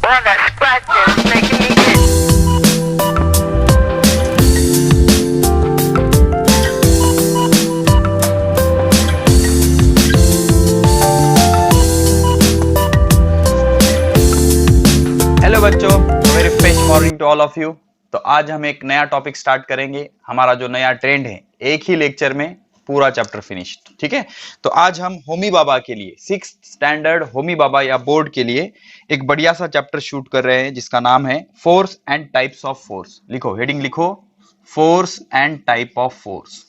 Well, that scratch is making me itch. Hello बच्चों, very fresh morning to all of you. तो आज हम एक नया टॉपिक स्टार्ट करेंगे। हमारा जो नया ट्रेंड है, एक ही लेक्चर में पूरा चैप्टर फिनिश्ड, ठीक है। तो आज हम होमी बाबा के लिए 6th स्टैंडर्ड होमी बाबा या बोर्ड के लिए एक बढ़िया सा चैप्टर शूट कर रहे हैं जिसका नाम है force and types of force. लिखो, हेडिंग लिखो, force and type of force.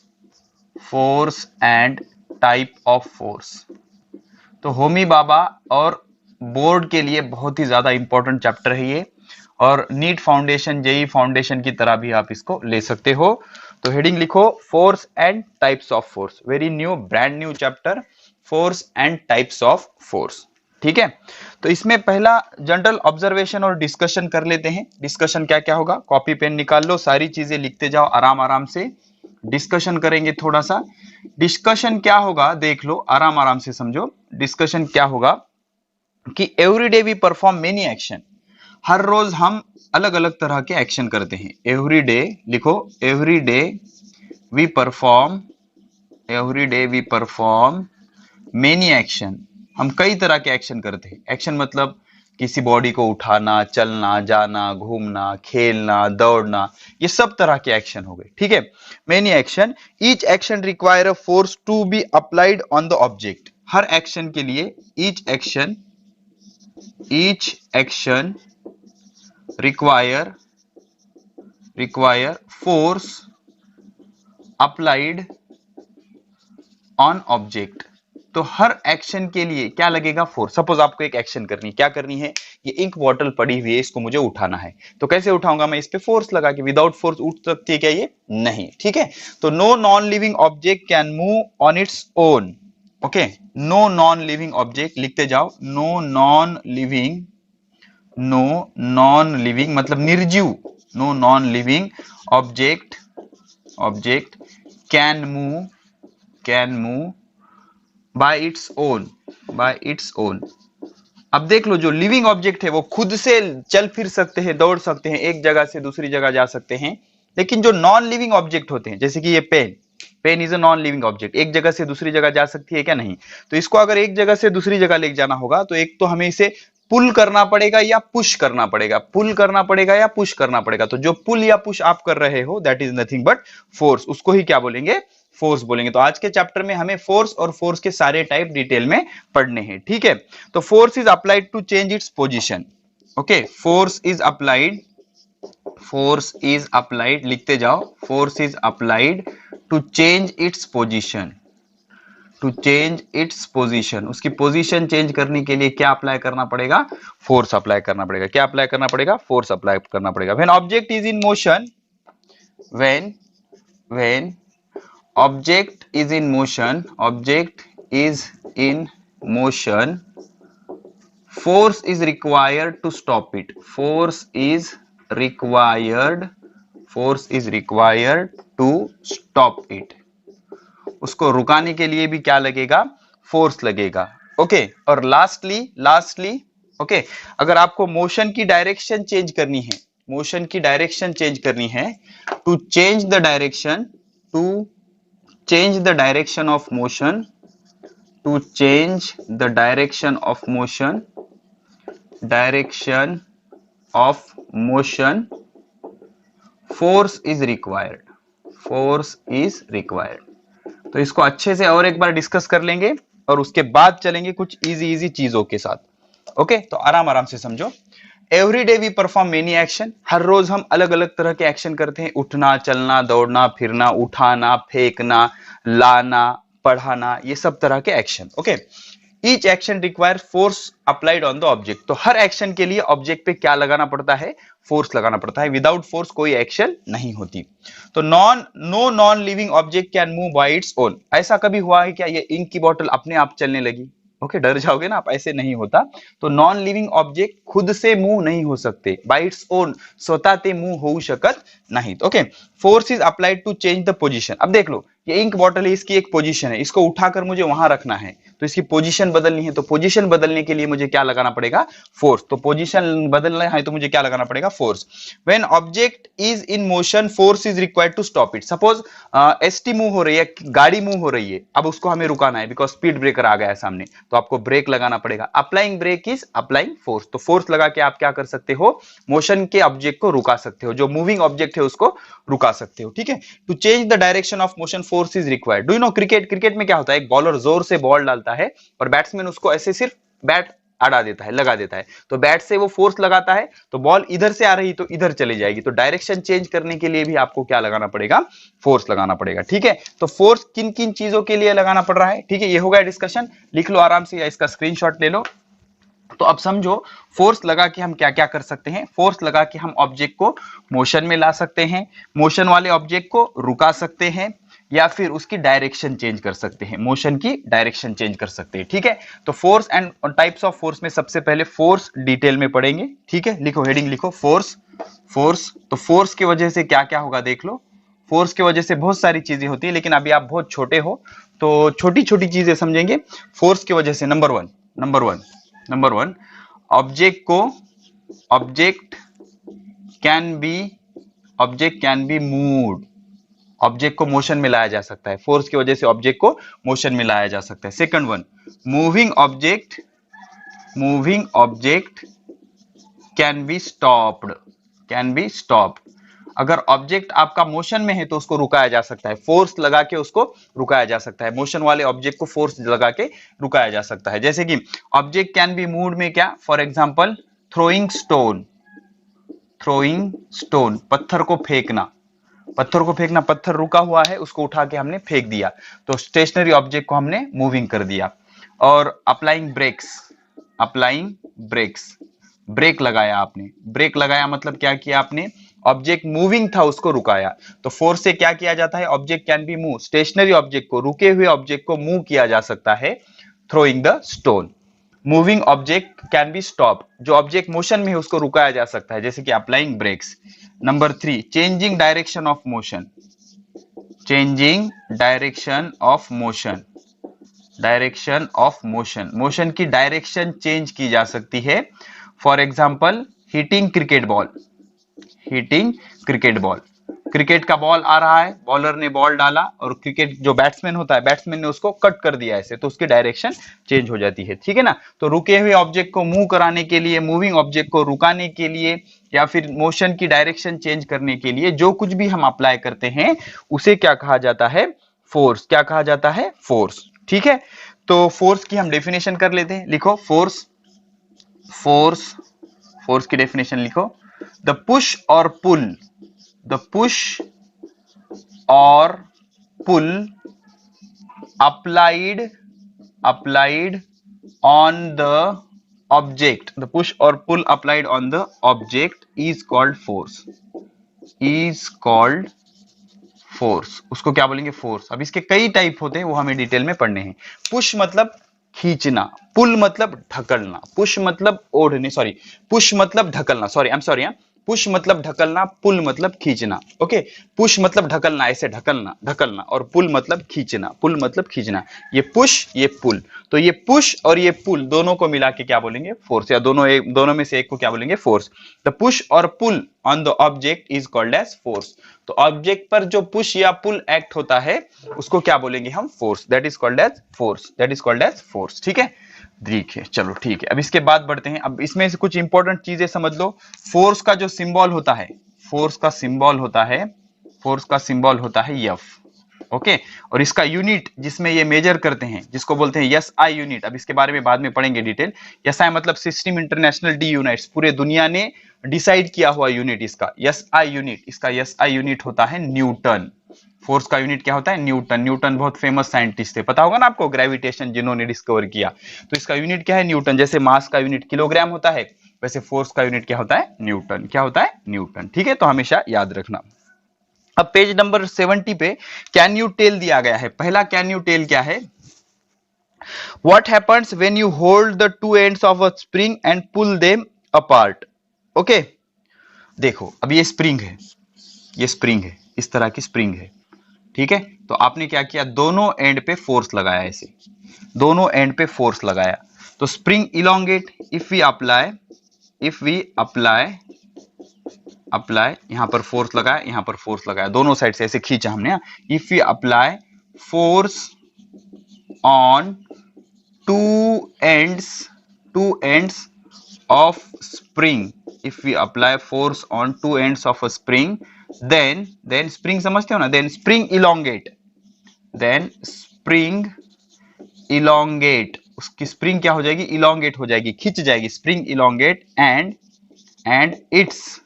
Force and type of force. तो होमी बाबा और बोर्ड के लिए बहुत ही ज्यादा इंपॉर्टेंट चैप्टर है ये, और नीट फाउंडेशन, जेई फाउंडेशन की तरह भी आप इसको ले सकते हो। तो हेडिंग लिखो, force and types of force. Very new, brand new chapter, force and types of force, ठीक है। तो इसमें पहला जनरल ऑब्जर्वेशन और डिस्कशन कर लेते हैं। डिस्कशन क्या क्या होगा, कॉपी पेन निकाल लो, सारी चीजें लिखते जाओ आराम आराम से। डिस्कशन करेंगे थोड़ा सा। डिस्कशन क्या होगा देख लो, आराम आराम से समझो। डिस्कशन क्या होगा कि every day we perform many action. हर रोज हम अलग अलग तरह के एक्शन करते हैं। एवरी डे लिखो, every day we perform, every day we perform many action. हम कई तरह के एक्शन करते हैं। एक्शन मतलब किसी बॉडी को उठाना, चलना, जाना, घूमना, खेलना, दौड़ना, ये सब तरह के एक्शन हो गए, ठीक है। Many action, each action require a force to be applied on the object. हर एक्शन के लिए each action require force applied on object। तो हर एक्शन के लिए क्या लगेगा, फोर्स। सपोज आपको एक एक्शन करनी, क्या करनी है, ये इंक बॉटल पड़ी हुई है, इसको मुझे उठाना है। तो कैसे उठाऊंगा मैं, इस पे फोर्स लगा के। विदाउट फोर्स उठ सकती है क्या ये? नहीं, ठीक है। तो no non living object can move on its own. Okay, no non living object, लिखते जाओ, नो नॉन लिविंग मतलब निर्जीव, no non living object can move by its own. अब देख लो, जो लिविंग ऑब्जेक्ट है वो खुद से चल फिर सकते हैं, दौड़ सकते हैं, एक जगह से दूसरी जगह जा सकते हैं। लेकिन जो नॉन लिविंग ऑब्जेक्ट होते हैं, जैसे कि ये pen is a non living object, एक जगह से दूसरी जगह जा सकती है क्या? नहीं। तो इसको अगर एक जगह से दूसरी जगह ले जाना होगा तो एक तो हमें इसे पुल करना पड़ेगा या पुश करना पड़ेगा। पुल करना पड़ेगा या पुश करना पड़ेगा। तो जो पुल या पुश आप कर रहे हो, that is nothing but force. उसको ही क्या बोलेंगे? फोर्स बोलेंगे। तो आज के चैप्टर में हमें फोर्स और फोर्स के सारे टाइप डिटेल में पढ़ने हैं, ठीक है। तो force is applied to change its position. Okay, force is applied, लिखते जाओ, force is applied to change its position. To change its position, उसकी पोजीशन चेंज करने के लिए क्या अप्लाई करना पड़ेगा? फोर्स अप्लाई करना पड़ेगा। क्या अप्लाई करना पड़ेगा? फोर्स अप्लाई करना पड़ेगा। When object is in motion, when object is in motion, force is required to stop it, force is required to stop it। उसको रुकाने के लिए भी क्या लगेगा? फोर्स लगेगा। ओके, और लास्टली ओके, अगर आपको मोशन की डायरेक्शन चेंज करनी है, to change the direction, of motion, force is required। तो इसको अच्छे से और एक बार डिस्कस कर लेंगे और उसके बाद चलेंगे कुछ इजी चीजों के साथ। ओके, तो आराम आराम से समझो। Every day we perform many action. हर रोज हम अलग अलग तरह के एक्शन करते हैं। उठना, चलना, दौड़ना, फिरना, उठाना, फेंकना, लाना, पढ़ाना, ये सब तरह के action. Okay, each action require force applied on the object. तो हर एक्शन के लिए ऑब्जेक्ट पे क्या लगाना पड़ता है? फोर्स लगाना पड़ता है। विदाउट फोर्स कोई एक्शन नहीं होती। तो no non living object can move by its own. ऐसा कभी हुआ है क्या, ये इंक की बोतल अपने आप चलने लगी? ओके, डर जाओगे ना आप, ऐसे नहीं होता। तो नॉन लिविंग ऑब्जेक्ट खुद से मूव नहीं हो सकते, बाय इट्स ओन, स्वतः ते मूव होऊ शकत नाहीत। Okay, force is applied to change the position. अब देख लो, ये इंक बॉटल है, इसकी एक पोजीशन है, इसको उठाकर मुझे वहां रखना है, तो इसकी पोजीशन बदलनी है, तो पोजीशन बदलने के लिए मुझे क्या लगाना पड़ेगा? फोर्स। तो पोजीशन बदलना है तो मुझे क्या लगाना पड़ेगा? Force. When object is in motion force is required to stop it. Suppose ST move हो रही है, गाड़ी मूव हो रही है, अब उसको हमें रुकाना है बिकॉज स्पीड ब्रेकर आ गया है सामने, तो आपको ब्रेक लगाना पड़ेगा। Applying brake is applying force. तो फोर्स लगा के आप क्या कर सकते हो? मोशन के ऑब्जेक्ट को रुका सकते हो, जो मूविंग ऑब्जेक्ट है उसको रुका सकते हो, ठीक है। To change the direction of motion force is required. Do you know cricket? Cricket में क्या होता है, एक बॉलर जोर से बॉल डालता है और बैट्समैन उसको ऐसे सिर्फ बैट अड़ा देता है, लगा देता है, तो बैट से वो फोर्स लगाता है, तो बॉल इधर से आ रही तो इधर चली जाएगी, तो डायरेक्शन चेंज करने के लिए भी आपको क्या लगाना पड़ेगा? फोर्स लगाना पड़ेगा, ठीक है। तो फोर्स किन किन चीजों के लिए लगाना पड़ रहा है, ठीक है, ये हो गया डिस्कशन। लिख लो आराम से या इसका स्क्रीनशॉट ले लो। तो अब समझो फोर्स लगा के हम क्या क्या कर सकते हैं। फोर्स लगा के हम ऑब्जेक्ट को मोशन में ला सकते हैं, मोशन वाले ऑब्जेक्ट को रुका सकते हैं, या फिर उसकी डायरेक्शन चेंज कर सकते हैं, मोशन की डायरेक्शन चेंज कर सकते हैं, ठीक है। तो force and types of force में सबसे पहले फोर्स डिटेल में पढ़ेंगे, ठीक है। लिखो, हेडिंग लिखो, फोर्स। फोर्स, तो फोर्स की वजह से क्या क्या होगा देख लो। फोर्स की वजह से बहुत सारी चीजें होती है, लेकिन अभी आप बहुत छोटे हो तो छोटी छोटी चीजें समझेंगे। फोर्स की वजह से number one object can be moved. Object को मोशन में लाया जा सकता है, फोर्स की वजह से ऑब्जेक्ट को मोशन में लाया जा सकता है। Second one, moving object can be stopped. अगर ऑब्जेक्ट आपका मोशन में है तो उसको रुकाया जा सकता है, फोर्स लगा के उसको रुकाया जा सकता है, मोशन वाले ऑब्जेक्ट को फोर्स लगा के रुकाया जा सकता है। जैसे कि ऑब्जेक्ट कैन बी मूव्ड में क्या, फॉर एग्जांपल थ्रोइंग स्टोन, पत्थर को फेंकना, पत्थर रुका हुआ है, उसको उठा के हमने फेंक दिया, तो स्टेशनरी ऑब्जेक्ट को हमने मूविंग कर दिया। और अप्लाइंग ब्रेक्स, ब्रेक लगाया आपने, ब्रेक लगाया मतलब क्या किया आपने? ऑब्जेक्ट मूविंग था उसको रुकाया। तो फोर्स से क्या किया जाता है? Object can be move, stationary object को, रुके हुए ऑब्जेक्ट को मूव किया जा सकता है throwing the stone. Moving object can be stop, जो ऑब्जेक्ट मोशन में है उसको रुकाया जा सकता है, जैसे कि applying brakes. Number 3, changing direction of motion, motion की डायरेक्शन चेंज की जा सकती है। For example hitting cricket ball, cricket का बॉल आ रहा है, बॉलर ने बॉल डाला और क्रिकेट जो बैट्समैन होता है, बैट्समैन ने उसको कट कर दिया ऐसे, तो उसकी डायरेक्शन चेंज हो जाती है, ठीक है ना। तो रुके हुए ऑब्जेक्ट को मूव कराने के लिए, मूविंग ऑब्जेक्ट को रुकाने के लिए, या फिर मोशन की डायरेक्शन चेंज करने के लिए जो कुछ भी हम अप्लाई करते हैं उसे क्या कहा जाता है? फोर्स। क्या कहा जाता है? फोर्स, ठीक है। तो फोर्स की हम डेफिनेशन कर लेते हैं। लिखो फोर्स की डेफिनेशन लिखो, द पुश और पुल applied on the object, the push or pull applied on the object is called force, उसको क्या बोलेंगे? फोर्स। अब इसके कई टाइप होते हैं, वो हमें डिटेल में पढ़ने हैं। पुश मतलब खींचना, पुल मतलब ढकलना, पुश मतलब ढकलना, पुश मतलब ढकलना, पुल मतलब खींचना, ओके। पुश मतलब ढकलना, ऐसे ढकलना, और पुल मतलब खींचना, ये पुश ये पुल। तो ये पुश और ये पुल दोनों को मिला के क्या बोलेंगे? फोर्स, या दोनों में से एक को क्या बोलेंगे? फोर्स। द पुश और pull on the object is called as force. तो ऑब्जेक्ट पर जो पुश या पुल एक्ट होता है उसको क्या बोलेंगे हम? Force. That is called as force, ठीक है। देखिए, चलो ठीक है, अब इसके बाद बढ़ते हैं। अब इसमें से कुछ इंपॉर्टेंट चीजें समझ लो। फोर्स का जो सिंबल होता है, फोर्स का सिंबल होता है एफ, ओके। और इसका यूनिट जिसमें ये मेजर करते हैं, जिसको बोलते हैं एसआई यूनिट। अब इसके बारे में बाद में पढ़ेंगे डिटेल। एसआई मतलब सिस्टम इंटरनेशनल डी यूनिट्स, पूरे दुनिया ने डिसाइड किया हुआ यूनिट इसका एसआई यूनिट होता है न्यूटन। फोर्स का यूनिट क्या होता है? न्यूटन बहुत फेमस साइंटिस्ट थे, पता होगा ना आपको, ग्रेविटेशन जिन्होंने डिस्कवर किया। तो इसका यूनिट क्या है? न्यूटन। जैसे मास का यूनिट किलोग्राम होता है, वैसे फोर्स का यूनिट क्या होता है? न्यूटन, ठीक है। तो हमेशा याद रखना। अब पेज नंबर 70 पे कैन यू टेल दिया गया है। पहला कैन यू टेल क्या है? What happens when you hold the two ends of a spring and pull them apart? Okay, देखो अब ये स्प्रिंग है, इस तरह की स्प्रिंग है, ठीक है, तो आपने क्या किया, दोनों एंड पे फोर्स लगाया, ऐसे दोनों एंड पे फोर्स लगाया, तो spring elongate. If we apply यहां पर फोर्स लगाया, यहां पर फोर्स लगाया, दोनों साइड से ऐसे खींचा हमने। If we apply force on two ends of spring, if we apply force on two ends of a spring, then spring समझते हो ना, then spring elongate, उसकी स्प्रिंग क्या हो जाएगी, इलोंगेट हो जाएगी, खिंच जाएगी, spring elongate and it's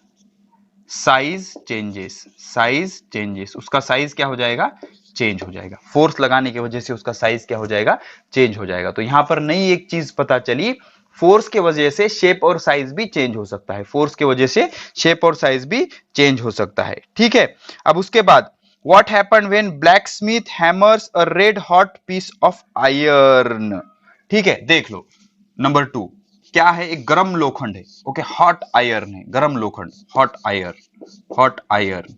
size changes, उसका साइज क्या हो जाएगा, चेंज हो जाएगा, फोर्स लगाने की वजह से उसका साइज क्या हो जाएगा, चेंज हो जाएगा। तो यहां पर नई एक चीज पता चली, फोर्स के वजह से शेप और साइज भी चेंज हो सकता है, फोर्स के वजह से शेप और साइज भी चेंज हो सकता है। ठीक है, अब उसके बाद what happened when blacksmith hammers a red hot piece of iron. ठीक है, देख लो, नंबर 2 क्या है, एक गरम लोखंड है, ओके, हॉट आयरन है, गरम लोखंड, हॉट आयरन।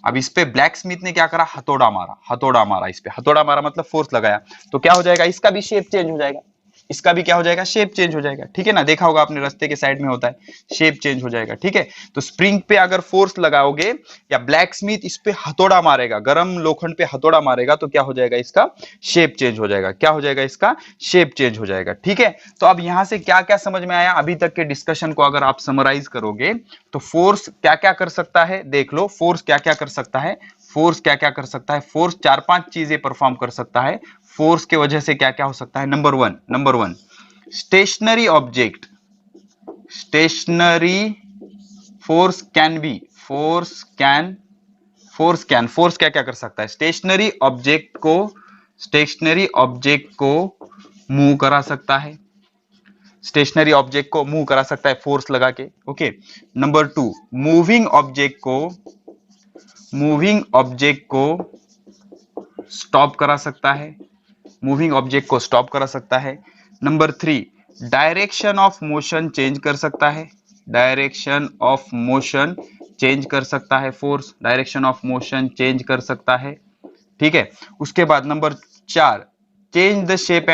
अब इस पे ब्लैक स्मिथ ने क्या करा, हथौड़ा मारा, इस पे हथौड़ा मारा मतलब फोर्स लगाया, तो क्या हो जाएगा, इसका भी शेप चेंज हो जाएगा, इसका भी क्या हो जाएगा, शेप चेंज हो जाएगा। ठीक है ना, देखा होगा आपने, रास्ते के साइड में होता है, शेप चेंज हो जाएगा। ठीक है, तो स्प्रिंग पे अगर फोर्स लगाओगे या ब्लैक स्मिथ इस पे हथौड़ा मारेगा, गरम लोखंड पे हथौड़ा मारेगा, तो क्या हो जाएगा, इसका शेप चेंज हो जाएगा, क्या हो जाएगा, इसका शेप चेंज हो जाएगा। ठीक है, तो अब यहां से क्या क्या समझ में आया, अभी तक के डिस्कशन को अगर आप समराइज करोगे तो फोर्स क्या क्या कर सकता है, देख लो, फोर्स क्या क्या कर सकता है, फोर्स 4-5 चीजें परफॉर्म कर सकता है। फोर्स के वजह से क्या क्या हो सकता है, number one stationary object, force क्या क्या कर सकता है, स्टेशनरी ऑब्जेक्ट को मूव करा सकता है, फोर्स लगा के। ओके, नंबर 2 मूविंग ऑब्जेक्ट को स्टॉप करा सकता है, number 3 direction of motion change कर सकता है, force direction of motion change कर सकता है। ठीक है, उसके बाद number 4 change the shape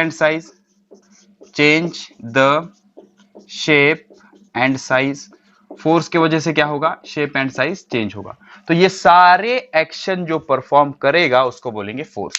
and size, force के वजह से क्या होगा, शेप एंड साइज चेंज होगा। तो ये सारे एक्शन जो परफॉर्म करेगा उसको बोलेंगे फोर्स।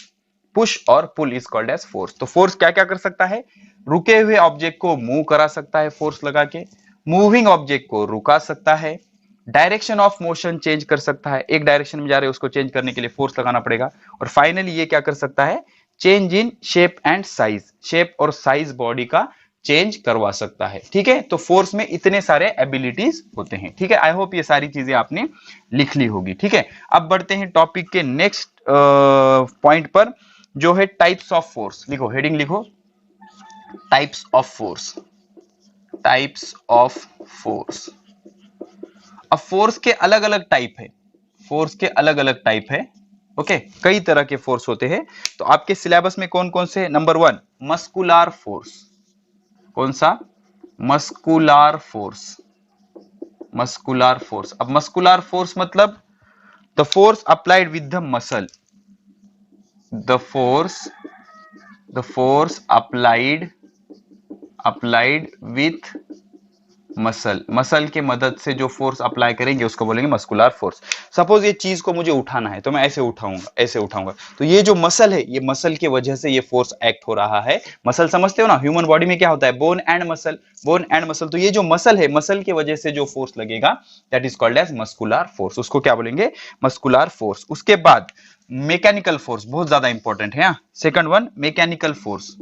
पुश और pull is called as force. तो फोर्स क्या क्या कर सकता है, रुके हुए ऑब्जेक्ट को मूव करा सकता है फोर्स लगा के, मूविंग ऑब्जेक्ट को रुका सकता है, डायरेक्शन ऑफ मोशन चेंज कर सकता है, एक डायरेक्शन में जा रहे हैं उसको चेंज करने के लिए फोर्स लगाना पड़ेगा, और फाइनली ये क्या कर सकता है, change in shape and size, shape और साइज बॉडी का चेंज करवा सकता है। ठीक है, तो फोर्स में इतने सारे एबिलिटीज होते हैं। ठीक है, आई होप ये सारी चीजें आपने लिख ली होगी। ठीक है, अब बढ़ते हैं टॉपिक के नेक्स्ट पॉइंट पर, जो है टाइप्स ऑफ फोर्स। लिखो, हेडिंग लिखो, टाइप्स ऑफ फोर्स। अब फोर्स के अलग अलग टाइप है, ओके, कई तरह के फोर्स होते हैं। तो आपके सिलेबस में कौन कौन से, नंबर 1 मस्कुलर फोर्स, कौन सा, मस्कुलर फोर्स। अब मस्कुलर फोर्स मतलब the force applied with the muscle, the force applied with muscle के मदद से जो फोर्स अप्लाई करेंगे उसको बोलेंगे मस्कुलर फोर्स। सपोज ये चीज को मुझे उठाना है, तो मैं ऐसे उठाऊंगा, तो ये जो मसल है, ये मसल के वजह से ये फोर्स एक्ट हो रहा है। मसल समझते हो ना, ह्यूमन बॉडी में क्या होता है, बोन एंड मसल। तो ये जो मसल है, मसल के वजह से जो फोर्स लगेगा that is called as muscular force, उसको क्या बोलेंगे, मस्कुलर फोर्स। उसके बाद मैकेनिकल फोर्स, बहुत ज्यादा इंपॉर्टेंट है। Second one mechanical force.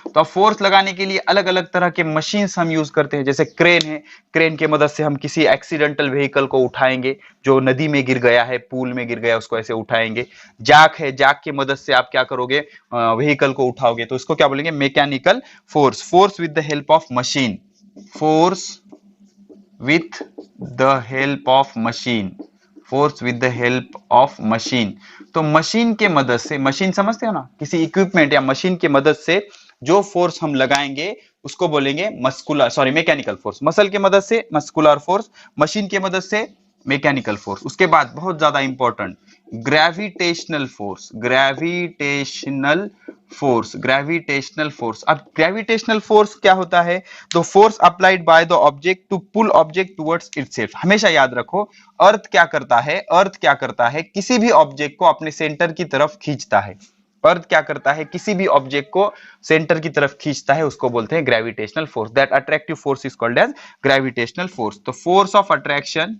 तो अब फोर्स लगाने के लिए अलग अलग तरह के मशीन्स हम यूज करते हैं, जैसे क्रेन है, क्रेन के मदद से हम किसी एक्सीडेंटल व्हीकल को उठाएंगे, जो नदी में गिर गया है, पूल में गिर गया, उसको ऐसे उठाएंगे। जाक है, जाक की मदद से आप क्या करोगे, व्हीकल को उठाओगे, तो इसको क्या बोलेंगे, mechanical force with the help of machine, तो मशीन के मदद से, मशीन समझते हो ना, किसी इक्विपमेंट या मशीन के मदद से जो फोर्स हम लगाएंगे उसको बोलेंगे मैकेनिकल फोर्स। मसल के मदद से मस्कुलर फोर्स, मशीन के मदद से मैकेनिकल फोर्स। उसके बाद बहुत ज्यादा important, gravitational force. Gravitational force, gravitational force. अब ग्रेविटेशनल फोर्स क्या होता है? तो force applied by the object to pull object towards itself. हमेशा याद रखो, अर्थ क्या करता है? अर्थ क्या करता है? किसी भी ऑब्जेक्ट को अपने सेंटर की तरफ खींचता है। अर्थ क्या करता है? किसी भी ऑब्जेक्ट को सेंटर की तरफ खींचता है, उसको बोलते हैं gravitational force. That attractive force is called as gravitational force. तो force of attraction,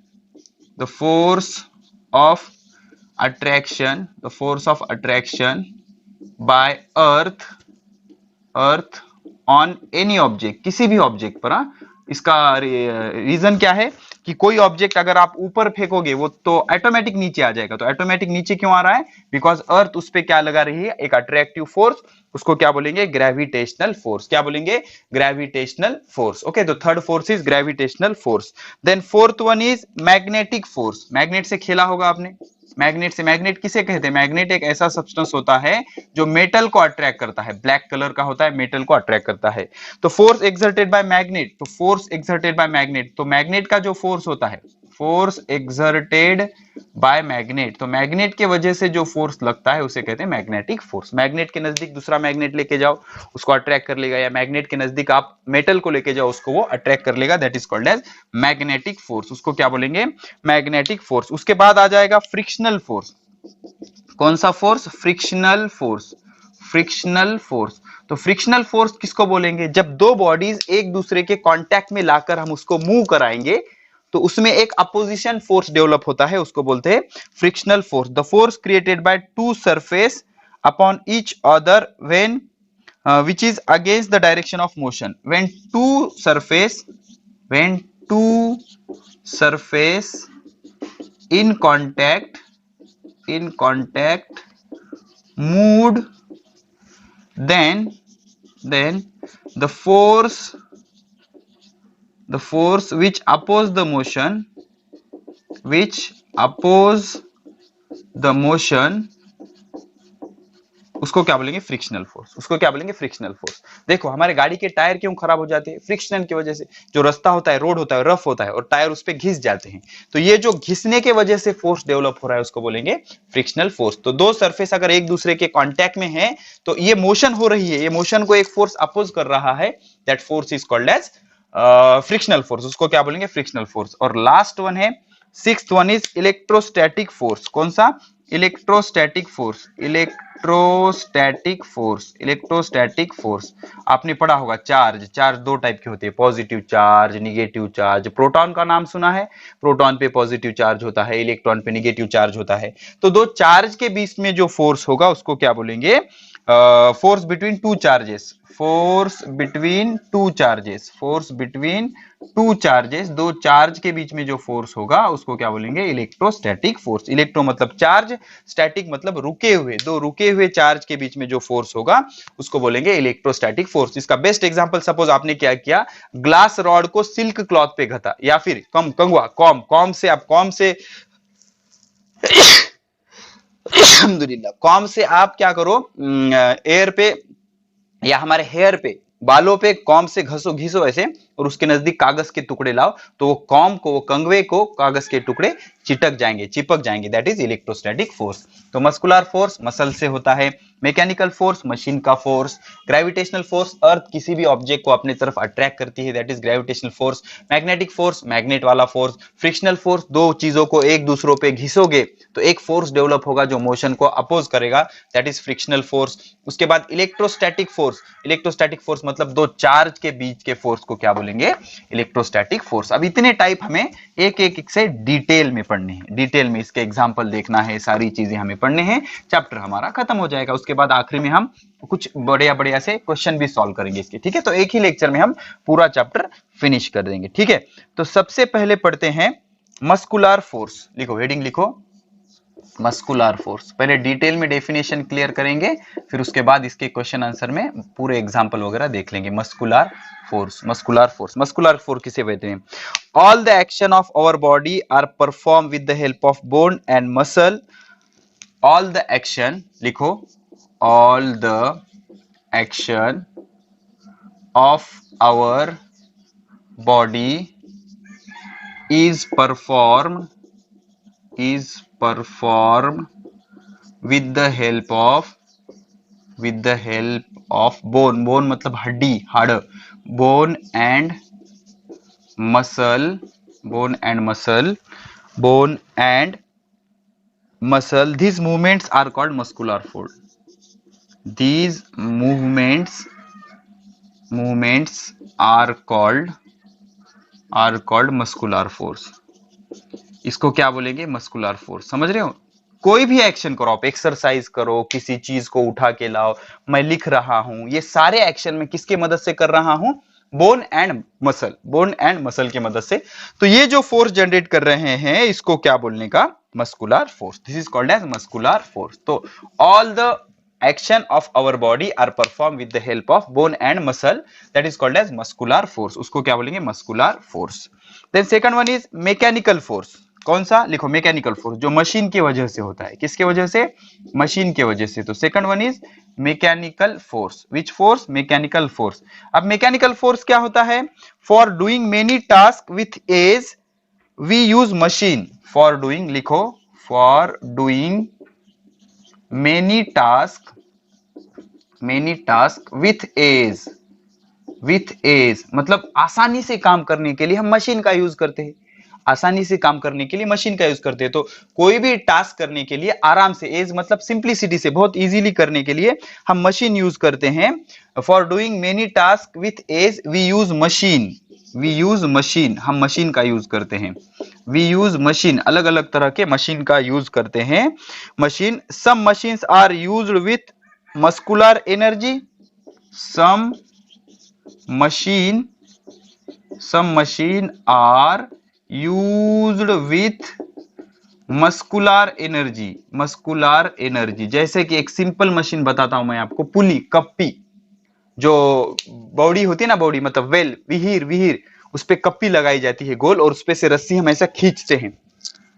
the force of the force of attraction by earth on any object, किसी भी ऑब्जेक्ट पर। इसका रीजन क्या है कि कोई ऑब्जेक्ट अगर आप ऊपर फेंकोगे वो तो ऑटोमेटिक नीचे आ जाएगा। तो ऑटोमेटिक नीचे क्यों आ रहा है? बिकॉज अर्थ उस पर क्या लगा रही है? एक अट्रैक्टिव फोर्स। उसको क्या बोलेंगे? Gravitational force. क्या बोलेंगे? Gravitational force. ओके, तो third force is gravitational force. Then fourth one is magnetic force. Magnet से खेला होगा आपने। मैग्नेट से, मैग्नेट किसे कहते हैं? मैग्नेट एक ऐसा सब्सटेंस होता है जो मेटल को अट्रैक्ट करता है, ब्लैक कलर का होता है, मेटल को अट्रैक्ट करता है। तो फोर्स एक्सर्टेड बाय मैग्नेट, तो फोर्स एक्सर्टेड बाय मैग्नेट, तो मैग्नेट का जो फोर्स होता है, फोर्स एक्सर्टेड बाय मैग्नेट, तो मैग्नेट के वजह से जो फोर्स लगता है उसे कहते हैं मैग्नेटिक फोर्स। मैग्नेट के नजदीक दूसरा मैग्नेट लेके जाओ, उसको अट्रैक्ट कर लेगा, या मैग्नेट के नजदीक आप मेटल को लेके जाओ, उसको वो अट्रैक्ट कर लेगा। That is called as magnetic force. उसको क्या बोलेंगे? Magnetic force. उसके बाद आ जाएगा फ्रिक्शनल फोर्स। कौन सा force? Frictional force. Frictional force. तो फ्रिक्शनल फोर्स किसको बोलेंगे? जब दो बॉडीज एक दूसरे के कांटेक्ट में लाकर हम उसको मूव कराएंगे तो उसमें एक अपोजिशन फोर्स डेवलप होता है, उसको बोलते हैं frictional force. The force created by two surface upon each other when which is against the direction of motion. When two surface in contact moved, then the force which oppose the motion, उसको क्या बोलेंगे? Frictional force. उसको क्या बोलेंगे? Frictional force. देखो हमारे गाड़ी के टायर क्यों खराब हो जाते हैं? फ्रिक्शन की वजह से। जो रास्ता होता है, रोड होता है, रफ होता है और टायर उस पर घिस जाते हैं, तो ये जो घिसने के वजह से फोर्स डेवलप हो रहा है उसको बोलेंगे फ्रिक्शनल फोर्स। तो दो सरफेस अगर एक दूसरे के कांटेक्ट में है तो ये मोशन हो रही है, ये मोशन को एक फोर्स अपोज कर रहा है, that force is called as frictional force. उसको क्या बोलेंगे? Frictional force. और लास्ट वन है, sixth one is electrostatic force. कौन सा? Electrostatic force. Electrostatic force, electrostatic force आपने पढ़ा होगा। चार्ज, चार्ज दो टाइप के होते हैं, positive charge, negative charge. Proton का नाम सुना है? प्रोटॉन पे पॉजिटिव चार्ज होता है, इलेक्ट्रॉन पे निगेटिव चार्ज होता है। तो दो चार्ज के बीच में जो फोर्स होगा उसको क्या बोलेंगे? Force between two charges. Force between two charges, force between two charges, दो चार्ज के बीच में जो फोर्स होगा उसको क्या बोलेंगे? Electrostatic force. इलेक्ट्रो मतलब चार्ज, स्टैटिक मतलब रुके हुए, दो रुके हुए चार्ज के बीच में जो फोर्स होगा उसको बोलेंगे इलेक्ट्रोस्टैटिक फोर्स। इसका बेस्ट एग्जांपल, सपोज आपने क्या किया, ग्लास रॉड को सिल्क क्लॉथ पे घटा, या फिर कंगवा, कॉम से, आप कॉम से अल्हम्दुलिल्लाह, कॉम से आप क्या करो, एयर पे या हमारे हेयर पे, बालों पे कॉम से घिसो ऐसे, और उसके नजदीक कागज के टुकड़े लाओ, तो वो कॉम को, वो कंगवे को कागज के टुकड़े चिपक जाएंगे। That is electrostatic force. तो मस्कुलर फोर्स मसल से होता है, मैकेनिकल फोर्स मशीन का फोर्स, ग्रेविटेशनल फोर्स अर्थ किसी भी ऑब्जेक्ट को अपनी तरफ अट्रैक्ट करती है, that is gravitational force, magnetic force magnet वाला फोर्स, फ्रिक्शनल फोर्स दो चीजों को एक दूसरों पे घिसोगे तो एक फोर्स डेवलप होगा जो मोशन को अपोज करेगा, दैट इज फ्रिक्शनल फोर्स। उसके बाद इलेक्ट्रोस्टैटिक फोर्स, इलेक्ट्रोस्टैटिक फोर्स मतलब दो चार्ज के बीच के फोर्स को क्या बोलेंगे? Electrostatic force. अब इतने टाइप हमें एक एक से डिटेल में पढ़ने हैं, डिटेल में इसके एग्जांपल देखना है, सारी चीजें हमें पढ़ने हैं, चैप्टर हमारा खत्म हो जाएगा। उसके बाद आखिरी में हम कुछ बढ़िया बढ़िया से क्वेश्चन भी सॉल्व करेंगे इसके, ठीक है? तो एक ही लेक्चर में हम पूरा चैप्टर फिनिश कर देंगे, ठीक है? तो सबसे पहले पढ़ते हैं मस्कुलर फोर्स। लिखो, हेडिंग लिखो, मस्कुलर फोर्स। पहले डिटेल में डेफिनेशन क्लियर करेंगे, फिर उसके बाद इसके क्वेश्चन आंसर में पूरे एग्जांपल वगैरह देख लेंगे। Muscular force, muscular force, muscular force किसे कहते हैं? All the action of our body are perform with the help of bone and muscle. All the action, लिखो, all the action of our body is performed is performed with the help of bone. bone मतलब हड्डी, हाड़. bone and muscle bone and muscle bone and muscle. These movements are called muscular force. These movements are called muscular force. इसको क्या बोलेंगे? Muscular force. समझ रहे हो? कोई भी एक्शन करो, आप एक्सरसाइज करो, किसी चीज को उठा के लाओ, मैं लिख रहा हूं, ये सारे एक्शन में किसके मदद से कर रहा हूं? बोन एंड मसल की मदद से. तो ये जो फोर्स जनरेट कर रहे हैं, इसको क्या बोलने का? Muscular force. This is called as muscular force. तो all the action of our body are performed with the help of bone and muscle, that is called as muscular force. उसको क्या बोलेंगे? muscular force. Then second one is mechanical force. कौन सा? लिखो mechanical force, जो machine की वजह से होता है. किसके वजह से? मशीन की वजह से. तो second one is mechanical force. Which force? Mechanical force. अब मैकेनिकल फोर्स क्या होता है? For doing many task with ease we use machine. For doing, लिखो, for doing many task with ease मतलब आसानी से काम करने के लिए हम मशीन का यूज करते हैं. आसानी से काम करने के लिए मशीन का यूज करते हैं. तो कोई भी टास्क करने के लिए आराम से, एज मतलब सिंप्लिसिटी से, बहुत इजीली करने के लिए हम मशीन यूज करते हैं. For doing many task with ease we use machine. हम मशीन का यूज करते हैं. वी यूज मशीन, अलग अलग तरह के मशीन का यूज करते हैं. Machine, some machines are used with muscular energy. some machine are used with muscular energy. जैसे कि एक सिंपल मशीन बताता हूं मैं आपको. पुली, कप्पी, जो बॉडी होती है ना, बॉडी मतलब वेल, विहीर, उस पे कप्पी लगाई जाती है गोल, और उस पे से रस्सी हम ऐसा खींचते हैं.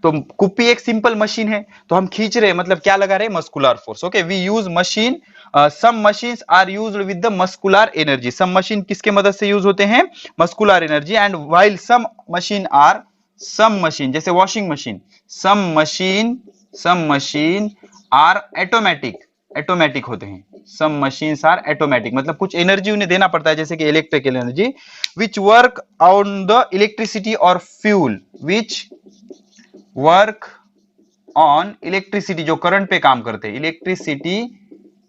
तो कुप्पी एक सिंपल मशीन है, तो हम खींच रहे हैं, मतलब क्या लगा रहे हैं? Muscular force. Okay, we use machine. Some machines are used with the muscular energy. Some machine किसके मदद से यूज होते हैं? Muscular energy. And while some machine, जैसे washing machine, some machine are automatic होते हैं. सम मशीन्स आर ऑटोमेटिक मतलब कुछ एनर्जी उन्हें देना पड़ता है, जैसे कि electrical energy. Which work on the electricity और fuel. Which work on electricity, जो करंट पे काम करते हैं, इलेक्ट्रिसिटी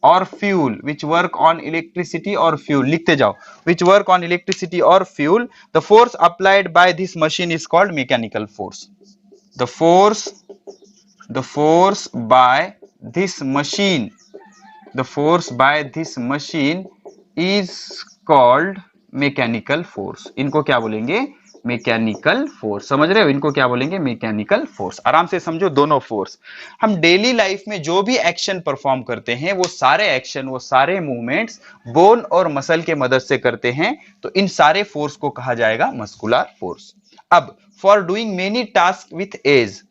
और fuel. Which work on electricity और फ्यूल. लिखते जाओ. विच वर्क ऑन इलेक्ट्रिसिटी और fuel. The force applied by this machine is called mechanical force. The force by this machine is called mechanical force. इनको क्या बोलेंगे? Mechanical force. समझ रहे हो? इनको क्या बोलेंगे? Mechanical force. आराम से समझो दोनों फोर्स. हम डेली लाइफ में जो भी एक्शन परफॉर्म करते हैं, वो सारे मूवमेंट्स बोन और मसल के मदद से करते हैं. तो इन सारे फोर्स को कहा जाएगा मस्कुलर फोर्स. अब for doing many task with ease,